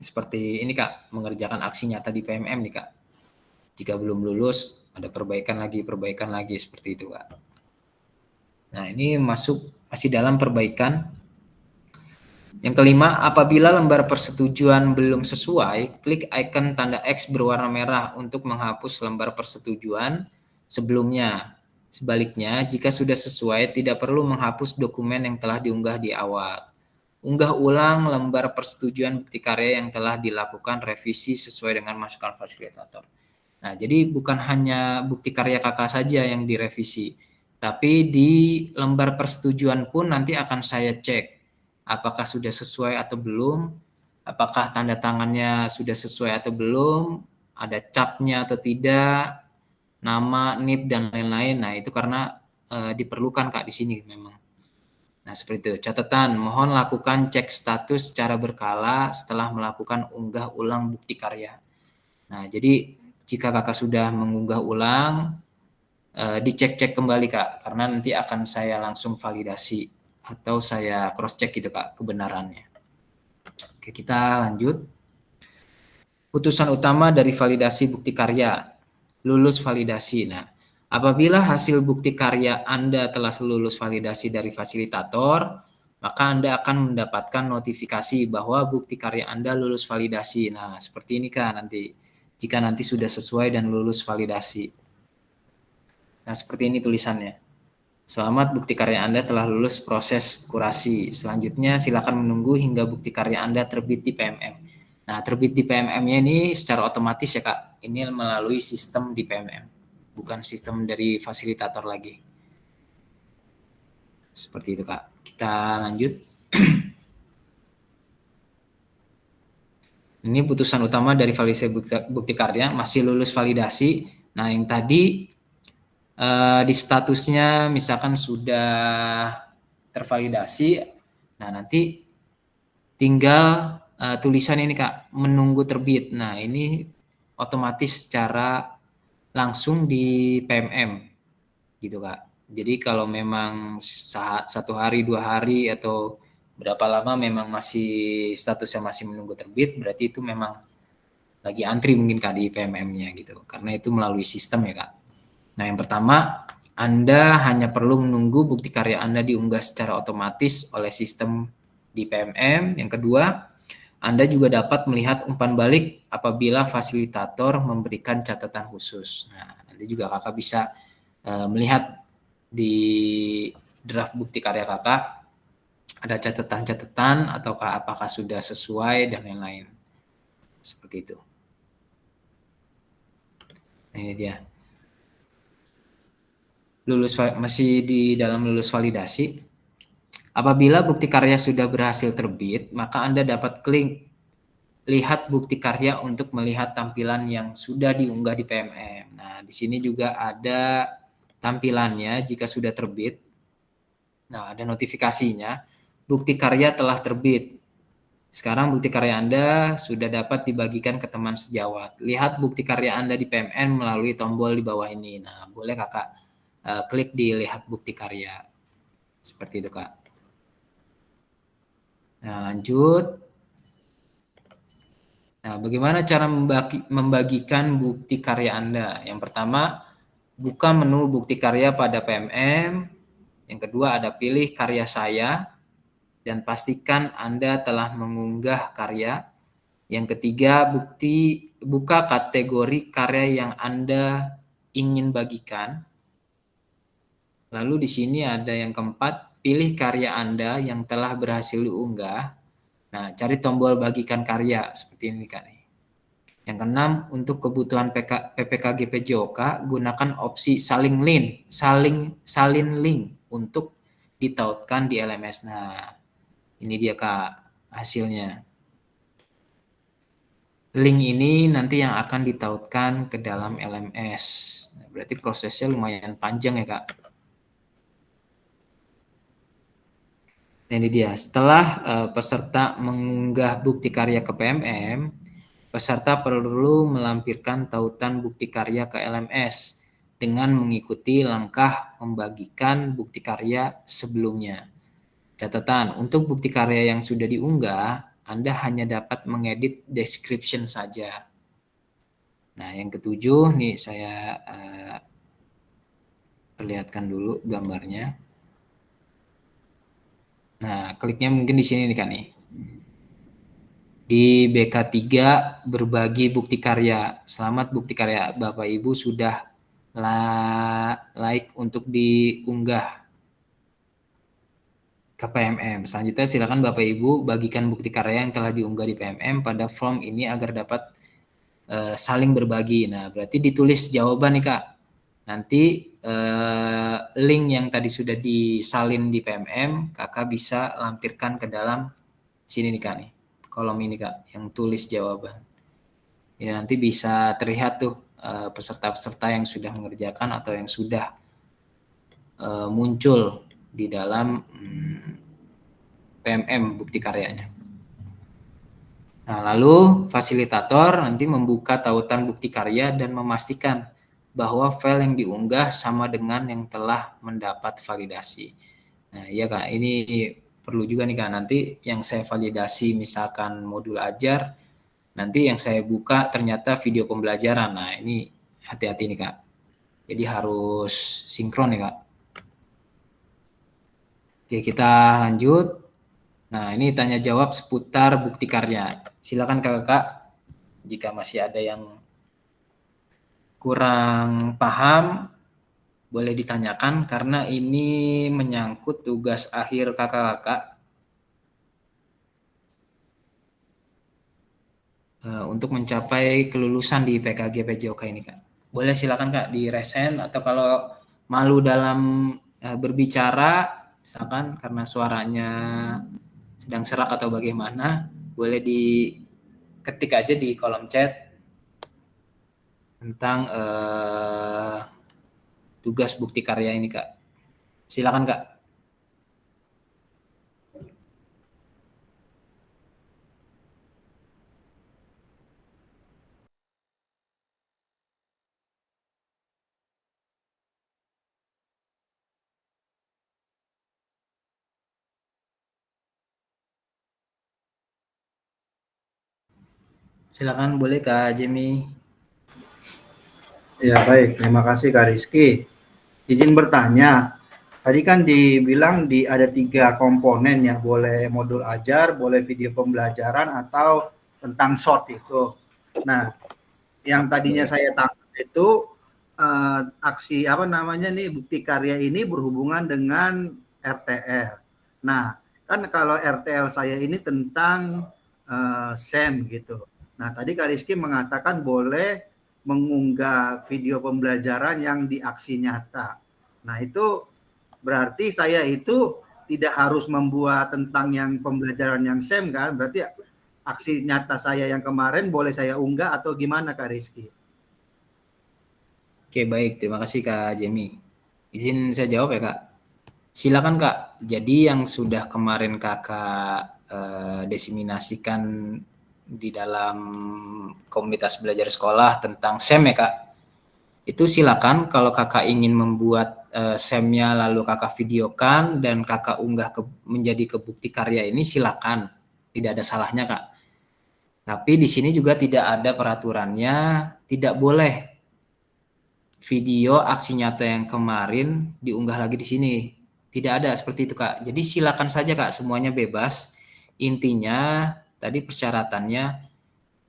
Seperti ini Kak, mengerjakan aksi nyata di PMM nih Kak. Jika belum lulus, ada perbaikan lagi seperti itu Kak. Nah, ini masih dalam perbaikan. Yang kelima, apabila lembar persetujuan belum sesuai, klik icon tanda X berwarna merah untuk menghapus lembar persetujuan sebelumnya. Sebaliknya, jika sudah sesuai, tidak perlu menghapus dokumen yang telah diunggah di awal. Unggah ulang lembar persetujuan bukti karya yang telah dilakukan revisi sesuai dengan masukan fasilitator. Nah, jadi bukan hanya bukti karya kakak saja yang direvisi, tapi di lembar persetujuan pun nanti akan saya cek apakah sudah sesuai atau belum, apakah tanda tangannya sudah sesuai atau belum, ada capnya atau tidak, nama, NIP dan lain-lain. Nah, itu karena diperlukan Kak di sini memang. Nah, seperti itu. Catatan, mohon lakukan cek status secara berkala setelah melakukan unggah ulang bukti karya. Nah, jadi jika kakak sudah mengunggah ulang, dicek-cek kembali Kak, karena nanti akan saya langsung validasi atau saya cross-check gitu Kak kebenarannya. Oke, kita lanjut. Putusan utama dari validasi bukti karya, lulus validasi. Nah, apabila hasil bukti karya Anda telah lulus validasi dari fasilitator, maka Anda akan mendapatkan notifikasi bahwa bukti karya Anda lulus validasi. Nah, seperti ini Kak nanti, jika nanti sudah sesuai dan lulus validasi. Nah, seperti ini tulisannya. Selamat, bukti karya Anda telah lulus proses kurasi. Selanjutnya, silakan menunggu hingga bukti karya Anda terbit di PMM. Nah, terbit di PMM-nya ini secara otomatis ya Kak, ini melalui sistem di PMM, bukan sistem dari fasilitator lagi. Seperti itu Kak. Kita lanjut. Ini putusan utama dari validasi bukti karya, masih lulus validasi. Nah, yang tadi di statusnya misalkan sudah tervalidasi, nah nanti tinggal tulisan ini Kak, menunggu terbit. Nah, ini otomatis secara langsung di PMM gitu Kak. Jadi kalau memang saat 1 hari, 2 hari atau berapa lama memang masih statusnya masih menunggu terbit, berarti itu memang lagi antri mungkin Kak di PMM-nya gitu. Karena itu melalui sistem ya Kak. Nah, yang pertama, Anda hanya perlu menunggu bukti karya Anda diunggah secara otomatis oleh sistem di PMM. Yang kedua, Anda juga dapat melihat umpan balik apabila fasilitator memberikan catatan khusus. Nah, nanti juga kakak bisa melihat di draft bukti karya kakak ada catatan-catatan ataukah apakah sudah sesuai dan lain-lain. Seperti itu. Nah, ini dia. Masih di dalam lulus validasi. Apabila bukti karya sudah berhasil terbit, maka Anda dapat klik lihat bukti karya untuk melihat tampilan yang sudah diunggah di PMM. Nah, di sini juga ada tampilannya jika sudah terbit. Nah, ada notifikasinya, bukti karya telah terbit. Sekarang bukti karya Anda sudah dapat dibagikan ke teman sejawat. Lihat bukti karya Anda di PMM melalui tombol di bawah ini. Nah, boleh kakak klik di lihat bukti karya. Seperti itu Kak. Nah, lanjut. Nah, bagaimana cara membagikan bukti karya Anda? Yang pertama, buka menu bukti karya pada PMM. Yang kedua ada pilih karya saya dan pastikan Anda telah mengunggah karya. Yang ketiga, buka kategori karya yang Anda ingin bagikan. Lalu di sini ada yang keempat, pilih karya Anda yang telah berhasil diunggah. Nah, cari tombol bagikan karya seperti ini kan. Yang keenam, untuk kebutuhan PPKG PJOK, gunakan opsi salin link untuk ditautkan di LMS. Nah, ini dia Kak hasilnya. Link ini nanti yang akan ditautkan ke dalam LMS. Nah, berarti prosesnya lumayan panjang ya Kak. Nah, ini dia. Setelah peserta mengunggah bukti karya ke PMM, peserta perlu melampirkan tautan bukti karya ke LMS dengan mengikuti langkah membagikan bukti karya sebelumnya. Catatan, untuk bukti karya yang sudah diunggah, Anda hanya dapat mengedit description saja. Nah, yang ketujuh, nih saya perlihatkan dulu gambarnya. Nah, kliknya mungkin di sini nih kan nih. Di BK3 berbagi bukti karya. Selamat bukti karya. Bapak Ibu sudah like untuk diunggah ke PMM. Selanjutnya silakan Bapak Ibu bagikan bukti karya yang telah diunggah di PMM pada form ini agar dapat saling berbagi. Nah, berarti ditulis jawaban nih Kak. Nanti link yang tadi sudah disalin di PMM, Kakak bisa lampirkan ke dalam sini nih Kak nih. Kolom ini Kak, yang tulis jawaban. Ini nanti bisa terlihat tuh peserta-peserta yang sudah mengerjakan atau yang sudah muncul di dalam PMM bukti karyanya. Nah, lalu fasilitator nanti membuka tautan bukti karya dan memastikan bahwa file yang diunggah sama dengan yang telah mendapat validasi. Nah, iya Kak, ini perlu juga nih Kak, nanti yang saya validasi misalkan modul ajar, nanti yang saya buka ternyata video pembelajaran. Nah, ini hati-hati nih Kak. Jadi harus sinkron ya Kak. Oke, kita lanjut. Nah, ini tanya jawab seputar bukti karya. Silakan Kakak, jika masih ada yang kurang paham, boleh ditanyakan karena ini menyangkut tugas akhir kakak-kakak untuk mencapai kelulusan di PKG PJOK ini Kak. Boleh silakan Kak di resen atau kalau malu dalam berbicara, misalkan karena suaranya sedang serak atau bagaimana, boleh diketik aja di kolom chat tentang tugas bukti karya ini Kak. Silakan Kak. Silakan, boleh Kak Jemi. Ya baik, terima kasih Kak Rizky. Izin bertanya, tadi kan dibilang ada 3 komponen ya, boleh modul ajar, boleh video pembelajaran, atau tentang short itu. Nah, yang tadinya saya tangkap itu aksi bukti karya ini berhubungan dengan RTL. Nah, kan kalau RTL saya ini tentang SEM gitu. Nah, tadi Kak Rizky mengatakan boleh mengunggah video pembelajaran yang di aksi nyata. Nah, itu berarti saya itu tidak harus membuat tentang yang pembelajaran yang SEM kan? Berarti aksi nyata saya yang kemarin boleh saya unggah atau gimana Kak Rizky? Oke, baik. Terima kasih Kak Jemi. Izin saya jawab ya Kak. Silakan Kak. Jadi yang sudah kemarin Kakak diseminasikan di dalam komunitas belajar sekolah tentang SEM ya Kak. Itu silakan kalau Kakak ingin membuat SEM-nya lalu Kakak videokan dan Kakak unggah menjadi bukti karya ini silakan. Tidak ada salahnya Kak. Tapi di sini juga tidak ada peraturannya, tidak boleh video aksi nyata yang kemarin diunggah lagi di sini. Tidak ada seperti itu, Kak. Jadi silakan saja, Kak, semuanya bebas. Intinya tadi persyaratannya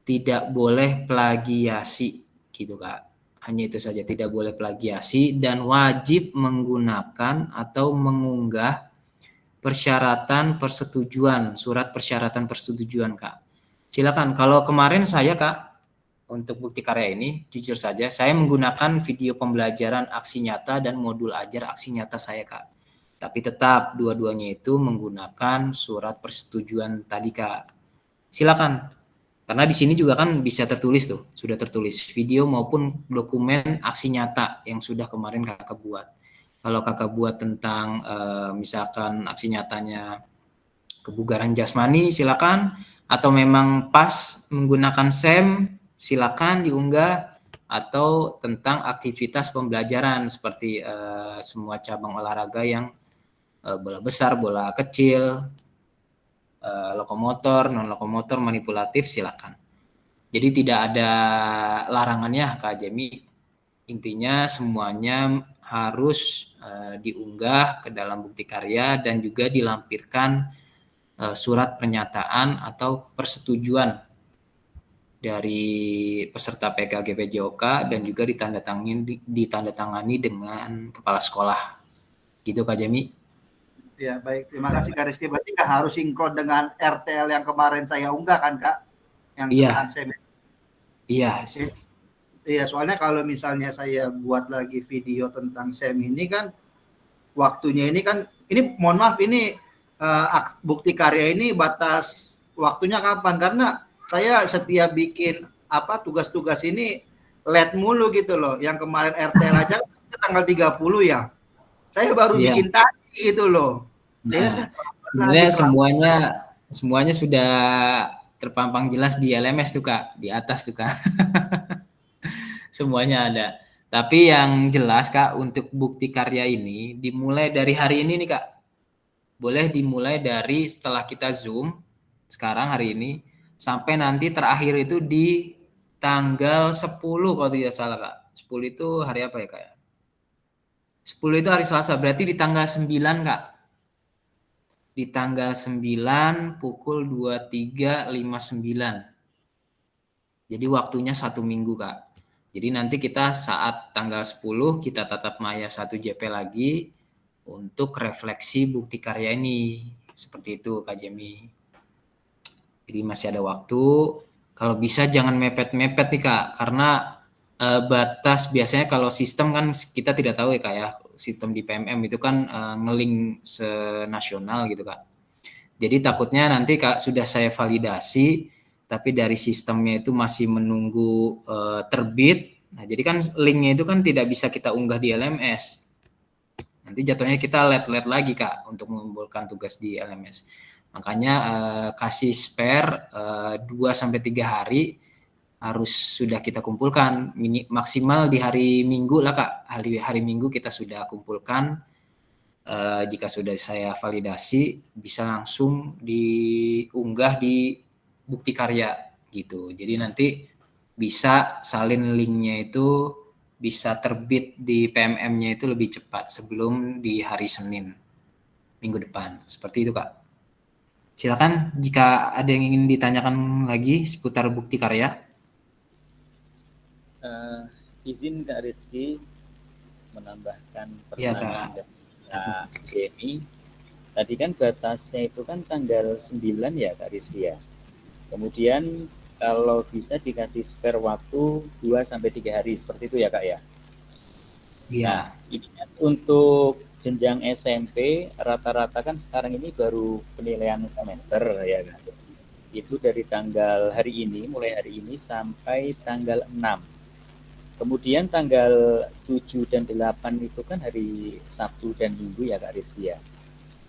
tidak boleh plagiasi gitu, Kak. Hanya itu saja, tidak boleh plagiasi dan wajib menggunakan atau mengunggah persyaratan persetujuan, surat persyaratan persetujuan, Kak. Silakan. Kalau kemarin saya, Kak, untuk bukti karya ini, jujur saja, saya menggunakan video pembelajaran aksi nyata dan modul ajar aksi nyata saya, Kak. Tapi tetap dua-duanya itu menggunakan surat persetujuan tadi, Kak. Silakan. Karena di sini juga kan bisa tertulis tuh, sudah tertulis video maupun dokumen aksi nyata yang sudah kemarin Kakak buat. Kalau Kakak buat tentang misalkan aksi nyatanya kebugaran jasmani, silakan. Atau memang pas menggunakan SEM, silakan diunggah, atau tentang aktivitas pembelajaran seperti semua cabang olahraga yang bola besar, bola kecil, lokomotor, non lokomotor, manipulatif, silakan. Jadi tidak ada larangannya, Kak Jemi. Intinya semuanya harus diunggah ke dalam bukti karya dan juga dilampirkan surat pernyataan atau persetujuan dari peserta PKG PJOK dan juga ditandatangani dengan kepala sekolah. Gitu, Kak Jemi. Ya, baik. Terima kasih Kak Rizky. Berarti Kak harus sinkron dengan RTL yang kemarin saya unggah kan, Kak? Yang tentang SEM. Iya. Iya, soalnya kalau misalnya saya buat lagi video tentang SEM ini kan waktunya ini kan, ini mohon maaf, ini bukti karya ini batas waktunya kapan? Karena saya setiap bikin tugas-tugas ini late mulu gitu loh. Yang kemarin RTL aja tanggal 30 ya. Saya baru bikin tadi gitu loh. Nah, sebenarnya semuanya sudah terpampang jelas di LMS tuh, Kak, di atas tuh, Kak. Semuanya ada. Tapi yang jelas, Kak, untuk bukti karya ini dimulai dari hari ini nih, Kak. Boleh dimulai dari setelah kita Zoom sekarang hari ini sampai nanti terakhir itu di tanggal 10 kalau tidak salah, Kak. 10 itu hari apa ya, Kak? 10 itu hari Selasa, berarti di tanggal 9, Kak. Di tanggal 9 pukul 23.59. Jadi waktunya 1 minggu, Kak. Jadi nanti kita saat tanggal 10 kita tatap maya 1 JP lagi untuk refleksi bukti karya ini. Seperti itu, Kak Jemi. Jadi masih ada waktu. Kalau bisa jangan mepet-mepet nih, Kak. Karena batas biasanya kalau sistem kan kita tidak tahu ya, Kak ya. Sistem di PMM itu kan nge-link senasional gitu, Kak. Jadi takutnya nanti, Kak, sudah saya validasi, tapi dari sistemnya itu masih menunggu terbit. Nah, jadi kan linknya itu kan tidak bisa kita unggah di LMS. Nanti jatuhnya kita let lagi, Kak, untuk mengumpulkan tugas di LMS. Makanya kasih spare 2-3 hari harus sudah kita kumpulkan, maksimal di hari Minggu lah, Kak. Hari Minggu kita sudah kumpulkan. Jika sudah saya validasi, bisa langsung diunggah di bukti karya gitu. Jadi nanti bisa salin linknya itu bisa terbit di PMM-nya itu lebih cepat sebelum di hari Senin minggu depan. Seperti itu, Kak. Silakan jika ada yang ingin ditanyakan lagi seputar bukti karya. Izin Kak Rizky menambahkan Iya, pertanyaan dari Kak Jenny. Tadi kan batasnya itu kan tanggal 9 ya, Kak Rizky ya. Kemudian kalau bisa dikasih spare waktu 2-3 hari, seperti itu ya, Kak ya. Iya. Nah, ini kan untuk jenjang SMP rata-rata kan sekarang ini baru penilaian semester ya kan. Itu dari tanggal hari ini, mulai hari ini sampai tanggal 6. Kemudian tanggal 7 dan 8 itu kan hari Sabtu dan Minggu ya, Kak Rizky ya.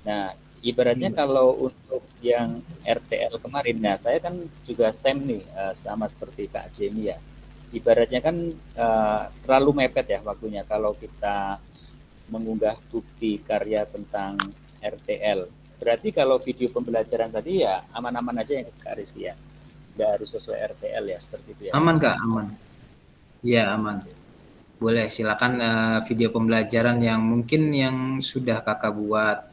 Nah, ibaratnya kalau untuk yang RTL kemarin, nah saya kan juga SEM nih, sama seperti Kak Jenny ya. Ibaratnya kan terlalu mepet ya waktunya kalau kita mengunggah bukti karya tentang RTL. Berarti kalau video pembelajaran tadi ya aman-aman aja ya, Kak Rizky ya. Nggak harus sesuai RTL ya, seperti itu ya. Aman, Kak, aman. Iya, aman. Boleh, silakan video pembelajaran yang mungkin yang sudah kakak buat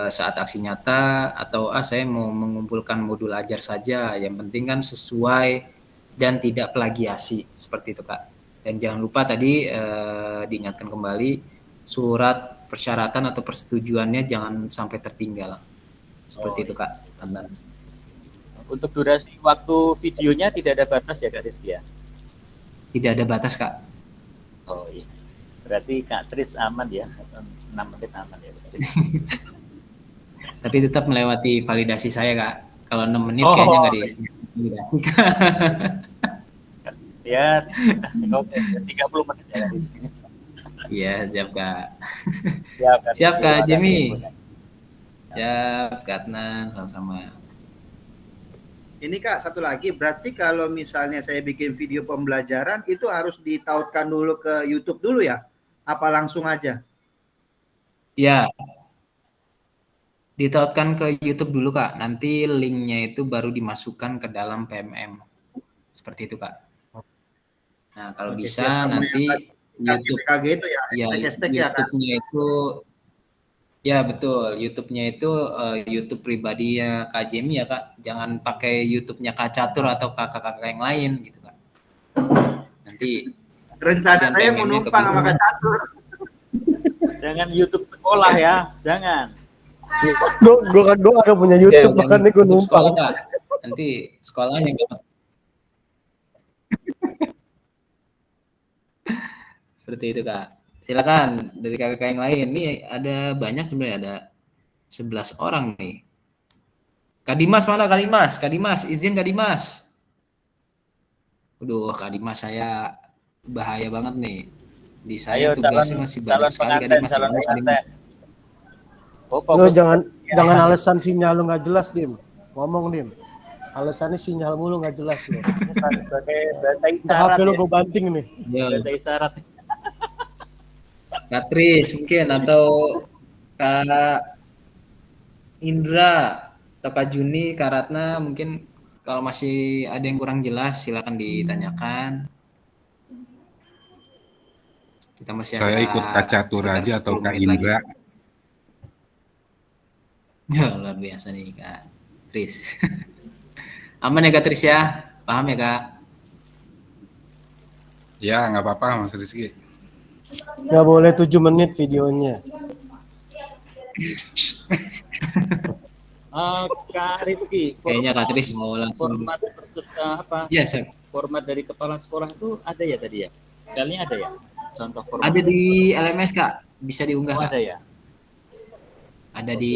saat aksi nyata, atau saya mau mengumpulkan modul ajar saja, yang penting kan sesuai dan tidak plagiasi, seperti itu Kak. Dan jangan lupa tadi diingatkan kembali, surat persyaratan atau persetujuannya jangan sampai tertinggal. Seperti itu Kak. Untuk durasi waktu videonya tidak ada batas ya Kak Rizky ya? Tidak ada batas Kak. Oh iya. Berarti Kak Tris aman ya, 6 menit aman ya. Tapi tetap melewati validasi saya Kak. Kalau 6 menit kayaknya nggak di. Ya, oke, 30 menit ya Rizky. Iya, siap Kak. Siap Kak Jimmy. Siap Kak Adnan, sama-sama. Ini Kak, satu lagi, berarti kalau misalnya saya bikin video pembelajaran itu harus ditautkan dulu ke YouTube dulu ya? Apa langsung aja? Ya, ditautkan ke YouTube dulu Kak. Nanti linknya itu baru dimasukkan ke dalam PMM. Seperti itu Kak. Nah, kalau bisa nanti YouTube itu ya, YouTube-nya itu ya betul, YouTube-nya itu YouTube pribadi ya Kak Jemi ya Kak. Jangan pakai YouTube-nya Kak Catur atau kakak-kakak yang lain gitu Kak. Nanti rencana saya mau numpang sama Kak Catur. Jangan YouTube sekolah ya, jangan. Gue agak punya YouTube, makanya gue numpang. Sekolah, nanti sekolahnya gak. Seperti itu Kak. Silakan dari kakak yang lain. Nih ada banyak sebenarnya, ada 11 orang nih. Kak Dimas mana Kak Dimas? Kak Dimas, izin Kak Dimas. Kak Dimas saya bahaya banget nih. Di saya tugasnya masih banyak sekali Kak Dimas. Lo jangan alasan sinyal lo nggak jelas Dim. Ngomong Dim. Alasannya sinyal mulu nggak jelas lo. HP lo gue banting nih. Bahasa isyarat. Kak Tris mungkin, atau Kak Indra atau Kak Juni, Kak Ratna, mungkin kalau masih ada yang kurang jelas silakan ditanyakan. Kita masih saya ikut Kak Catur aja atau Kak Indra. Ya, luar biasa nih Kak Tris. Aman ya Kak Tris ya? Paham ya Kak? Ya, nggak apa-apa Mas Rizky. Nggak boleh 7 menit videonya. Kak Rizky, kayaknya Kak Tris mau langsung format apa? Ya, Sir. Format dari kepala sekolah itu ada ya tadi ya? Kalian ada ya? Contoh format. Ada di LMS Kak, bisa diunggah Kak. Ada ya? Ada di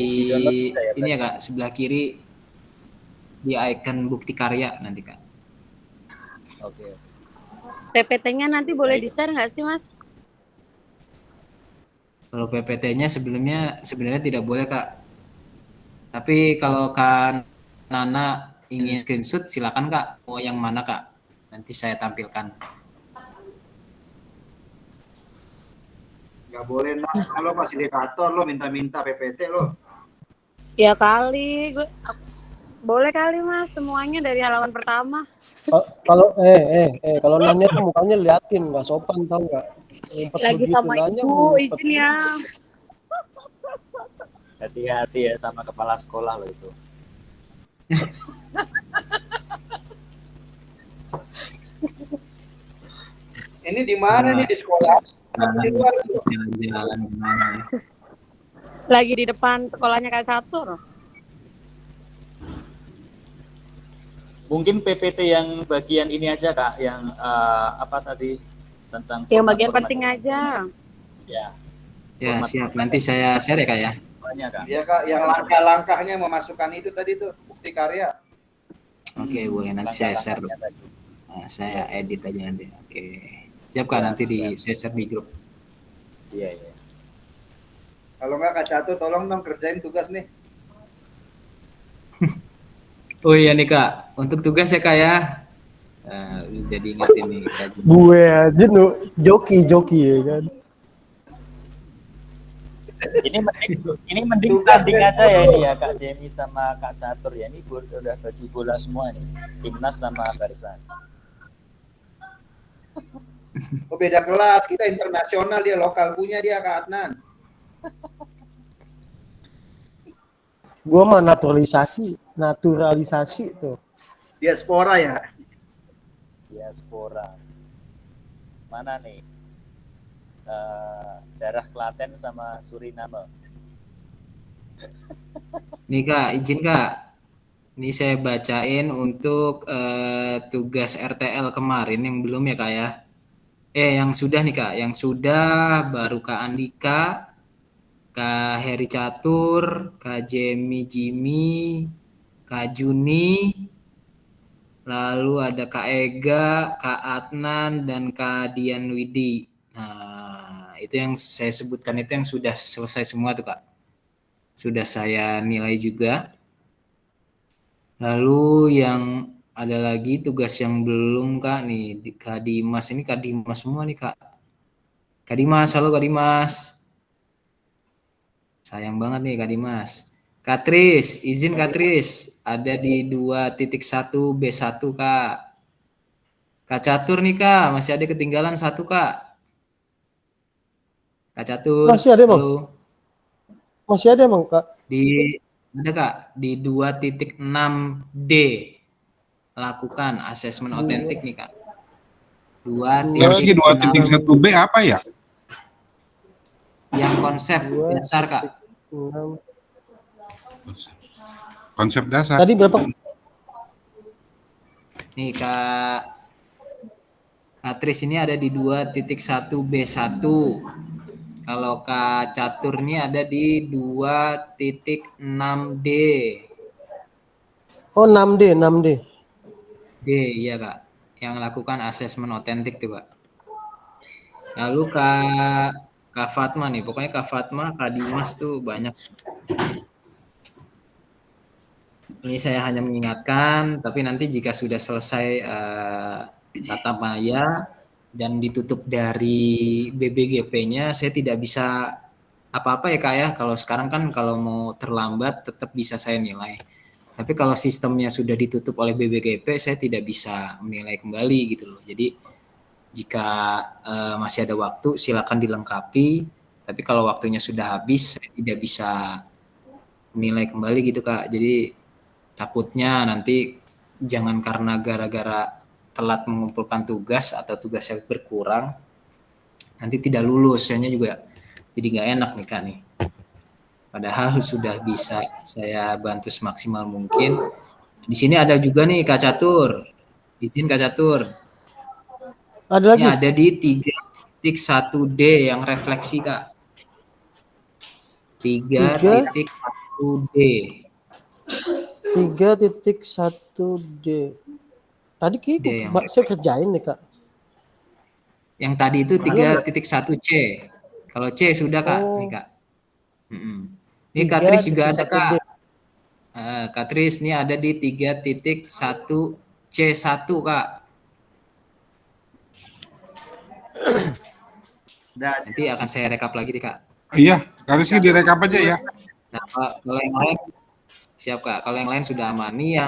ini ya Kak, sebelah kiri di icon bukti karya nanti Kak. Oke. PPT-nya nanti boleh di-share nggak sih Mas? Kalau PPT-nya sebenarnya tidak boleh Kak. Tapi kalau Kak Nana ingin screenshot silakan Kak. Mau yang mana Kak? Nanti saya tampilkan. Nggak boleh lo fasilitator lo minta-minta PPT lo. Ya kali, boleh kali Mas semuanya dari halaman pertama. Kalau nanya tuh mukanya liatin, nggak sopan tau nggak? Lagi sama ibu, izin ya. Hati-hati ya sama kepala sekolah lo itu. Ini di mana nih, di sekolah? Di luar jalan gimana ya? Lagi di depan sekolahnya Kak Catur. Mungkin PPT yang bagian ini aja Kak, yang apa tadi tentang yang bagian penting aja. Ya. Ya siap, nanti saya share ya Kak ya. Iya Kak, yang langkah-langkahnya memasukkan itu tadi tuh bukti karya. Oke, boleh nanti saya share. Nah, saya edit aja nanti. Oke. Siap Kak, nanti saya share di grup. Iya. Kalau nggak Kak Catur, tolong dong kerjain tugas nih. Oh iya nih Kak, untuk tugas ya Kak ya. Jadi ingetin nih Kak. Gue aja joki ya kan. Ini mending tanding aja ya ini ya Kak Jemi sama Kak Catur ya. Ini udah baju bola semua nih. Timnas sama Barisan. Oh, beda kelas, kita internasional, dia lokal punya dia Kak Adnan. Gua mah naturalisasi tuh. Diaspora ya. Diaspora. Mana nih? Daerah Klaten sama Suriname. Nih Kak, izin Kak. Ini saya bacain untuk tugas RTL kemarin yang belum ya Kak ya. Yang sudah nih Kak, yang sudah baru Kak Andika, Kak Heri Catur, Kak Jimmy, Kak Juni, lalu ada Kak Ega, Kak Adnan, dan Kak Dian Widi. Nah, itu yang saya sebutkan itu yang sudah selesai semua tuh Kak. Sudah saya nilai juga. Lalu yang ada lagi tugas yang belum Kak nih, Kak Dimas. Ini Kak Dimas semua nih Kak. Kak Dimas, halo Kak Dimas. Sayang banget nih Kak Dimas. Kak Tris, izin Kak Tris. Ada di 2.1 B1 Kak. Kak Catur nih Kak, masih ada ketinggalan 1 Kak. Kak Catur, Masih ada Bang? halo. Masih ada Bang Kak? Ada Kak, di 2.6D. Lakukan asesmen otentik nih Kak. Yang sih 2.1B apa ya? Yang konsep dasar Kak. Konsep dasar. Tadi berapa? Nih Kak Tris ini ada di 2.1B1. Kalau Kak Catur ini ada di 2.6D. Oh 6D. D, iya Kak. Yang lakukan asesmen otentik tuh Kak. Lalu Kak Fatma nih, pokoknya Kak Fatma, Kak Dimas tuh banyak. Ini saya hanya mengingatkan, tapi nanti jika sudah selesai tatap maya dan ditutup dari BBGP-nya, saya tidak bisa apa-apa ya Kak ya. Kalau sekarang kan kalau mau terlambat tetap bisa saya nilai. Tapi kalau sistemnya sudah ditutup oleh BBGP, saya tidak bisa menilai kembali gitu loh. Jadi jika masih ada waktu, silakan dilengkapi. Tapi kalau waktunya sudah habis, saya tidak bisa menilai kembali gitu Kak. Jadi takutnya nanti jangan karena gara-gara telat mengumpulkan tugas atau tugasnya berkurang, nanti tidak lulus. Saya juga jadi nggak enak nih Kak nih. Padahal sudah bisa saya bantu semaksimal mungkin. Di sini ada juga nih Kak Catur. Izin Kak Catur. Ada lagi? Ini ada di 3.1D yang refleksi Kak. 3.1D. 3.1D. Tadi kayaknya saya kerjain nih Kak. Yang tadi itu 3.1C. Kalau C sudah Kak, nih Kak. Ini Kak Tris juga ada Kak. Kak Tris ini ada di 3.1C1 Kak. Nanti akan saya rekap lagi nih Kak. Iya, harusnya direkap aja ya. Nah, kalau yang lain siap Kak. Kalau yang lain sudah aman. Nih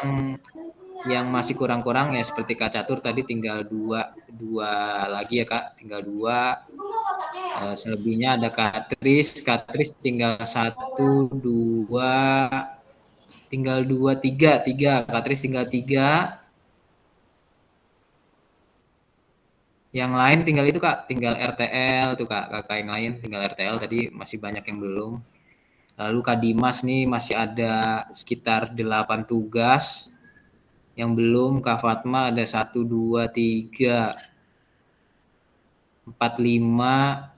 yang masih kurang-kurang ya seperti Kak Catur tadi tinggal dua lagi ya Kak, tinggal 2. Selebihnya ada Kak Tris tinggal 1, 2, tinggal 2, 3, Kak Tris tinggal 3. Yang lain tinggal itu Kak, tinggal RTL tuh Kak, kakak yang lain tinggal RTL tadi masih banyak yang belum. Lalu Kak Dimas nih masih ada sekitar 8 tugas yang belum. Kak Fatma ada 1, 2, 3, 4, 5,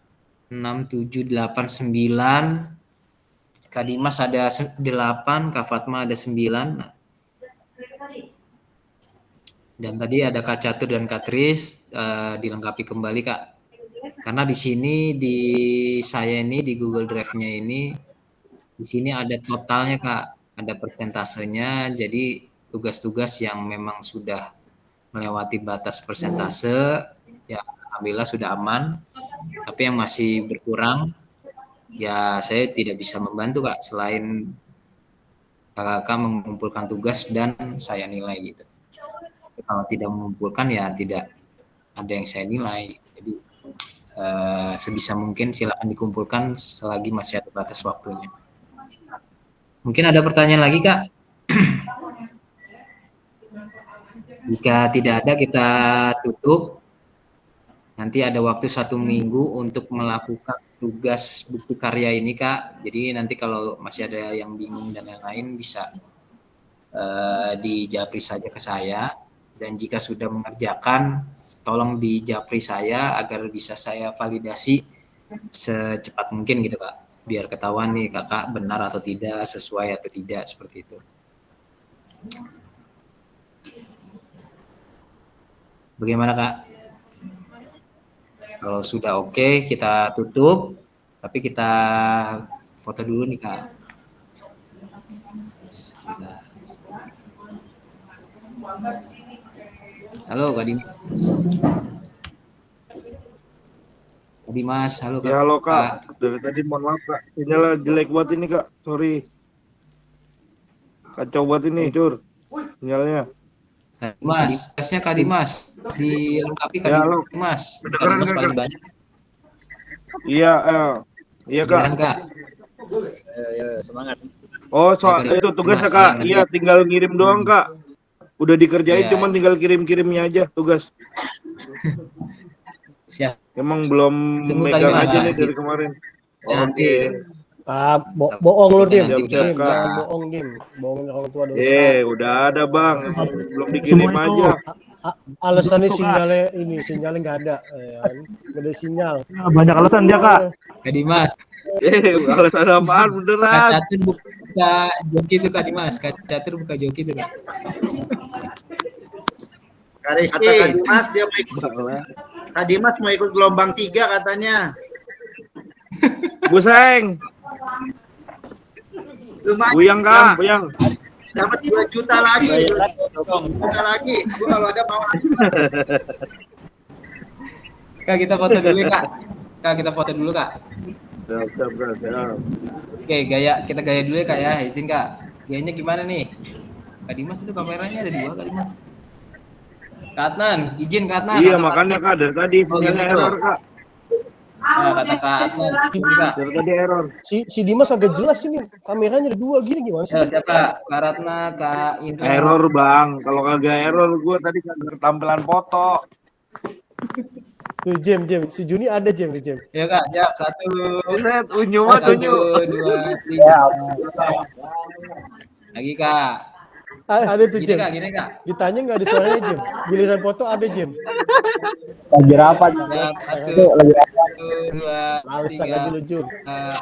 6, 7, 8, 9. Kak Dimas ada 8, Kak Fatma ada 9. Dan tadi ada Kak Catur dan Kak Tris dilengkapi kembali Kak. Karena di sini di saya ini di Google Drive-nya ini di sini ada totalnya Kak, ada persentasenya. Jadi tugas-tugas yang memang sudah melewati batas persentase ya alhamdulillah sudah aman. Tapi yang masih berkurang ya saya tidak bisa membantu Kak selain kakak mengumpulkan tugas dan saya nilai gitu. Kalau tidak mengumpulkan ya tidak ada yang saya nilai. Jadi sebisa mungkin silakan dikumpulkan selagi masih ada batas waktunya. Mungkin ada pertanyaan lagi, Kak? Jika tidak ada, kita tutup. Nanti ada waktu 1 minggu untuk melakukan tugas bukti karya ini, Kak. Jadi nanti kalau masih ada yang bingung dan yang lain bisa dijapri saja ke saya. Dan jika sudah mengerjakan, tolong dijapri saya agar bisa saya validasi secepat mungkin gitu, Kak. Biar ketahuan nih Kakak benar atau tidak, sesuai atau tidak, seperti itu. Bagaimana, Kak? Kalau sudah oke, kita tutup. Tapi kita foto dulu nih, Kak. Halo, Kak Dimas. Kak Dimas, halo Kak. Ya halo Kak. Dari tadi mohon maaf Kak. Sinyalnya jelek buat ini Kak. Sorry. Kacau buat ini, Cur. Sinyalnya. Kak Dimas, tesnya Kak Dimas. Dilengkapi Kak Ya, halo. Dimas. Kak Kedengeran Dimas nggak, paling Kak? banyak. Iya, iya Kak. Kedengeran, Kak. Semangat. Oh, soal Ya, itu tugasnya Mas, Kak. yang Iya, tinggal ngirim doang Kak. Udah dikerjain, Iya. cuman tinggal kirim-kirimnya aja tugas. Siap. Emang belum Tunggu Kak megang Dimas, aja nih Mas. dari kemarin. Ya, nanti Bohong lu, Dim. Nanti udah Siap, Kak. Jangan bohong, Dim. Bohongin orang tua dosa. Udah ada Bang. Emang belum dikirim aja. Alasannya sinyalnya nggak ada. Ya kan? Nggak ada sinyal. Banyak alasan dia Kak. Kak Dimas. Alasan apaan Kak beneran? Catur buka joki itu Kak Dimas. Kak Catur buka joki itu Kak. Kak Rizky, Kak Dimas dia mau ikut. Kak Dimas mau ikut gelombang 3 katanya. Buseng. Lumayan. Buyang Kak, buyang. Dapat 2 juta lagi. 2 juta lagi. Gua kalau ada mau. Kak kita foto dulu Kak. Kak kita foto dulu Kak. Siap. Oke, kita gaya dulu ya Kak ya. Izin Kak. Gayanya gimana nih? Kak Dimas itu kameranya ada 2 Kak Dimas. Kak Adnan, izin Kak Adnan. Iya, makanya Kak dari tadi sinyalnya gitu. error Kak. Nah, kata Kak Adnan, izin Kak. Dari tadi error. Si Dimas agak jelas ini. Kameranya ada 2 gini gimana sih? Siapa? Kak Ratna, Kak Indra. Error Bang. Kalau kagak error gue tadi kagak tampilan foto. Tuh Jem. Si Juni ada Jem. Ya Kak, siap. 1. Set unyu banget 1, unyu. 2, 3. Lagi Kak. Ada tuh Gini Jem. Kak, gini Kak. Ditanya nggak ada suaranya Jem. Giliran foto ada Jem. Lagi rapat. Siap. 1, 2, Males lagi lu Jun. 3.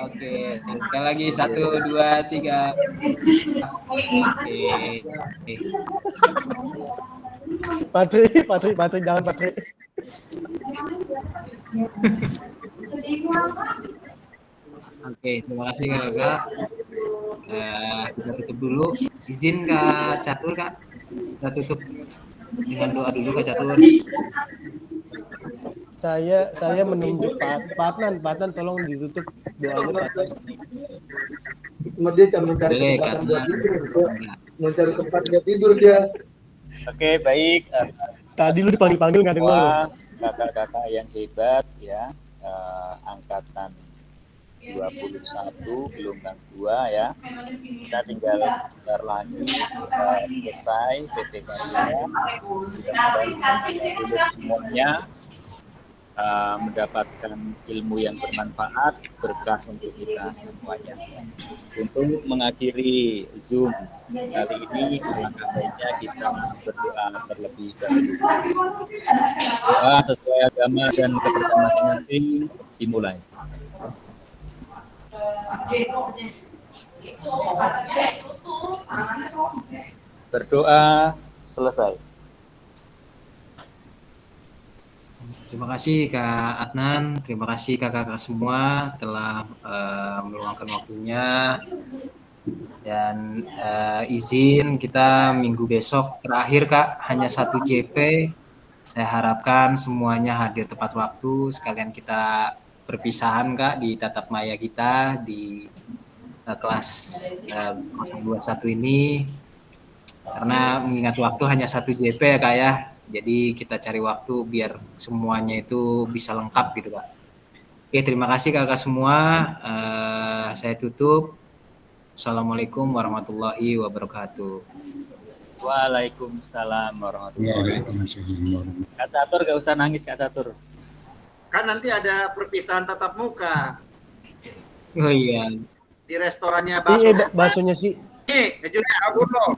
Oke, sekali lagi 1, 2, 3. Oke. Patri jangan Patri. Oke, terima kasih Kak. Kita tutup dulu. Izin Kak Catur Kak. Kita tutup dengan doa dulu Kak Catur. Saya menunjuk Pak Adnan tolong ditutup doanya Pak Adnan. Boleh Kak Adnan. Mencari tempat dia tidur dia. Oke, baik. Tadi lu dipanggil nggak dengar lu. Kakak-kakak yang hebat ya, angkatan 21 gelombang 2 ya. Kita tinggal sebentar lagi selesai PTK-nya. Semuanya mendapatkan ilmu yang bermanfaat, berkah untuk kita semuanya. Untuk mengakhiri Zoom kali ini, langkah baiknya kita berdoa terlebih dahulu. Doa sesuai agama dan kepercayaan masing-masing dimulai. Berdoa selesai. Terima kasih Kak Adnan, terima kasih kakak-kakak semua telah meluangkan waktunya dan izin kita minggu besok terakhir Kak, hanya 1 JP. Saya harapkan semuanya hadir tepat waktu, sekalian kita perpisahan Kak di tatap maya kita di kelas 021 ini, karena mengingat waktu hanya 1 JP ya Kak ya. Jadi kita cari waktu biar semuanya itu bisa lengkap gitu Kak. Oke, terima kasih kakak semua. Saya tutup. Assalamualaikum warahmatullahi wabarakatuh. Waalaikumsalam warahmatullahi wabarakatuh. Kak Catur gak usah nangis Kak Catur. Kan nanti ada perpisahan tatap muka Oh iya. di restorannya Iya, baksonya sih. Nih, Julia, abur lo.